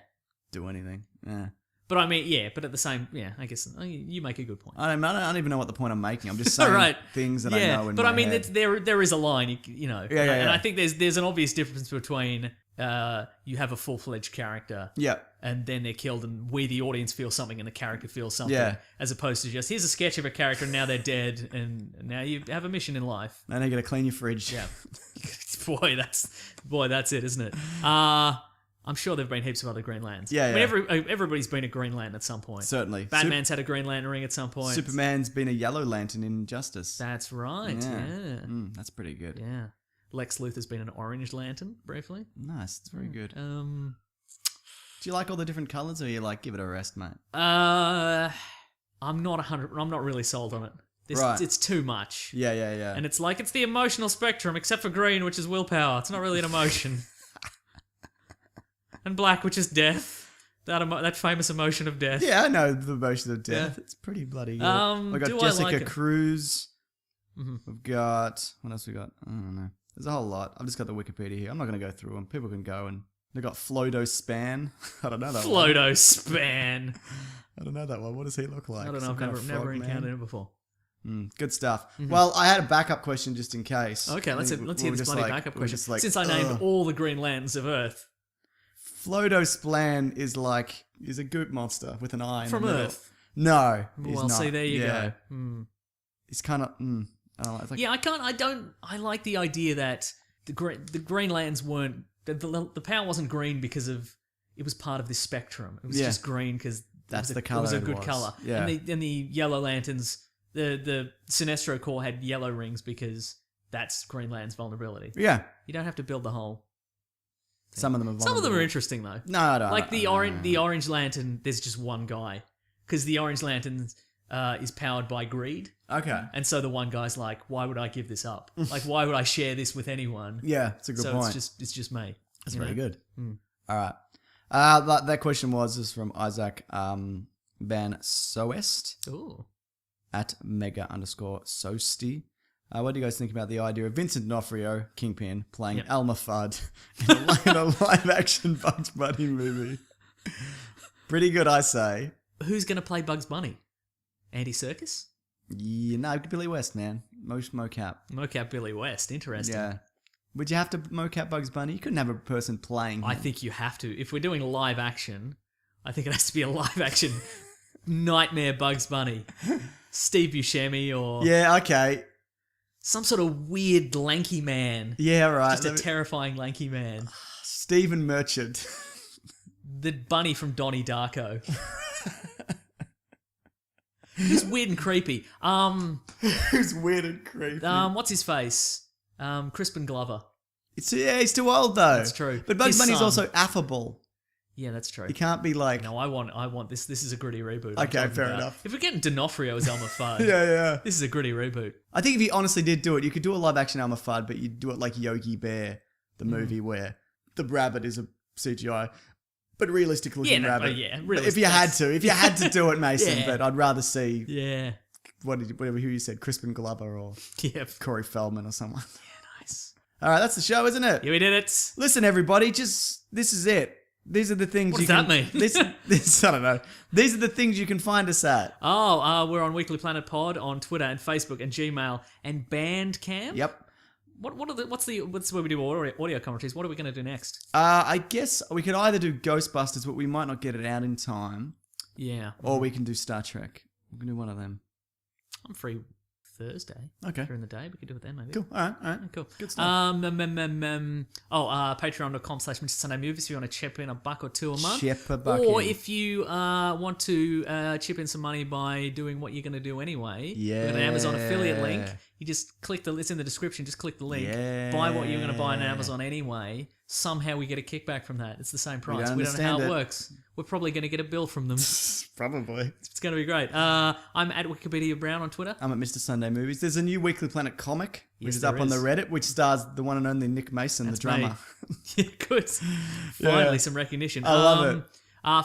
do anything. Yeah. But I mean, yeah, but at the same, yeah, I guess you make a good point. I don't even know what the point I'm making. I'm just saying Right. things that yeah, I know in but my I mean, head. there is a line, you know, Yeah, and yeah. I think there's an obvious difference between you have a full-fledged character Yeah. and then they're killed and we, the audience, feel something and the character feels something, Yeah. as opposed to just, here's a sketch of a character and now they're dead and now you have a mission in life. And you got to clean your fridge. Yeah. boy, that's it, isn't it? I'm sure there've been heaps of other Green Lanterns. Yeah, I mean, yeah. everybody's been a Green Lantern at some point. Certainly. Batman's had a Green Lantern ring at some point. Superman's been a Yellow Lantern in Justice. That's right. Yeah. That's pretty good. Yeah. Lex Luthor's been an Orange Lantern briefly. Nice. It's very good. Um. Do you like all the different colours, or you like give it a rest, mate? I'm not really sold on it. Right. It's too much. Yeah, yeah, yeah. And it's like it's the emotional spectrum, except for green, which is willpower. It's not really an emotion. And black, which is death. That famous emotion of death. yeah, I know the emotion of death. Yeah. It's pretty bloody good. We've got do I Jessica like it? Cruz. Mhm. We've got... What else we got? I don't know. There's a whole lot. I've just got the Wikipedia here. I'm not going to go through them. People can go and... They've got Flodo Span. I don't know that one. Flodo Span. I don't know that one. What does he look like? I don't know. Some I've kind of never frog man? encountered him before. Good stuff. Well, I had a backup question just in case. Okay, let's hear this bloody backup question. Since I named all the Green Lanterns of Earth Flodo Splan is a goop monster with an eye in from the middle. Earth. No, he's Well, not. see, there you Yeah. go. Hmm. He's kind of. I don't know. It's like, Yeah, I like the idea that the Green Lanterns weren't the power wasn't green because of it was part of this spectrum. It was Yeah. just green because That's the It was colour a it good was. color. Yeah. And the Yellow Lanterns, the Sinestro Corps had yellow rings because that's Green Lantern's vulnerability. yeah. You don't have to build the whole. Some of them are. Some of them are vulnerable. interesting though. No, I don't. Like the Orange Lantern, there's just one guy because the Orange Lantern is powered by greed. Okay. And so the one guy's like, why would I give this up? Like, why would I share this with anyone? Yeah, it's a good so point. it's just me. That's you very know? good. All right. That question is from Isaac Van Soest Ooh. at mega_sosty. What do you guys think about the idea of Vincent D'Onofrio, Kingpin, playing Yep. Elmer Fudd in a live-action Bugs Bunny movie? Pretty good, I say. Who's going to play Bugs Bunny? Andy Serkis? Yeah, no, Billy West, man. Most mocap. Mocap Billy West. Interesting. Yeah. Would you have to mocap Bugs Bunny? You couldn't have a person playing him. I think you have to. If we're doing live action, I think it has to be a live action nightmare Bugs Bunny. Steve Buscemi or Yeah, okay. some sort of weird lanky man. Yeah, right. Just a terrifying lanky man. Stephen Merchant. The bunny from Donnie Darko. Who's weird and creepy. Who's weird and creepy. What's his face? Crispin Glover. He's too old though. That's true. But Bugs His Bunny's son. also affable. Yeah, that's true. He can't be like... No, I want this. This is a gritty reboot. I'm Okay, talking fair about. enough. If we're getting D'Onofrio as Elmer Fudd, Yeah. this is a gritty reboot. I think if he honestly did do it, you could do a live action Elmer Fudd, but you'd do it like Yogi Bear, the Mm. movie where the rabbit is a CGI, but realistic looking Yeah, rabbit. yeah, But if you had to do it, Mason, Yeah. but I'd rather see Yeah. who you said, Crispin Glover or Yeah. Corey Feldman or someone. Nice. All right, that's the show, isn't it? Yeah, we did it. Listen, everybody, this is it. These are the things What you does can... that mean? This, I don't know. These are the things you can find us at. Oh, we're on Weekly Planet Pod on Twitter and Facebook and Gmail and Bandcamp. Yep. What's where we do audio commentaries? What are we going to do next? I guess we could either do Ghostbusters, but we might not get it out in time, Yeah. or we can do Star Trek. We can do one of them. I'm free Thursday. Okay. During the day. We could do it then, maybe. Cool. All right. Cool. Good stuff. Patreon.com/Mr. Movies if you want to chip in $1 or $2 a month. Chip a buck Or in. if you want to chip in some money by doing what you're going to do anyway. We've got an Amazon affiliate link. You just click it's in the description, just click the link. Buy what you're going to buy on Amazon anyway. Somehow we get a kickback from that. It's the same price. We don't know how understand it it. works. We're probably going to get a bill from them. Probably. It's going to be great. I'm at Wikipedia Brown on Twitter. I'm at Mr. Sunday Movies. There's a new Weekly Planet comic, which Yes, is up there on the is. Reddit, which stars the one and only Nick Mason, That's the drummer. me. Yeah, good. Finally, some recognition. I love it.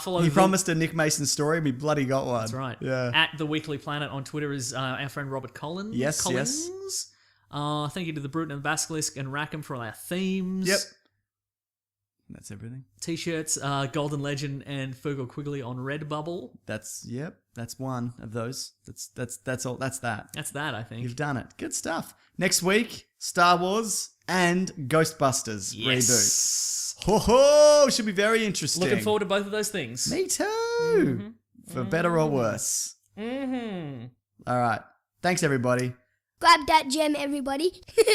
Follow He the- promised a Nick Mason story, and he bloody got one. That's right. Yeah. At the Weekly Planet on Twitter is our friend Robert Collins. Yes, Collins. Thank you to the Bruton and Basilisk and Rackham for all our themes. Yep. That's everything. T-shirts, Golden Legend and Fergal Quigley on Redbubble. That's one of those. That's all. That's that. That's that, I think. You've done it. Good stuff. Next week, Star Wars and Ghostbusters reboot. Ho ho! Should be very interesting. Looking forward to both of those things. Me too. For better or worse. Mm-hmm. All right. Thanks, everybody. Grab that gem, everybody.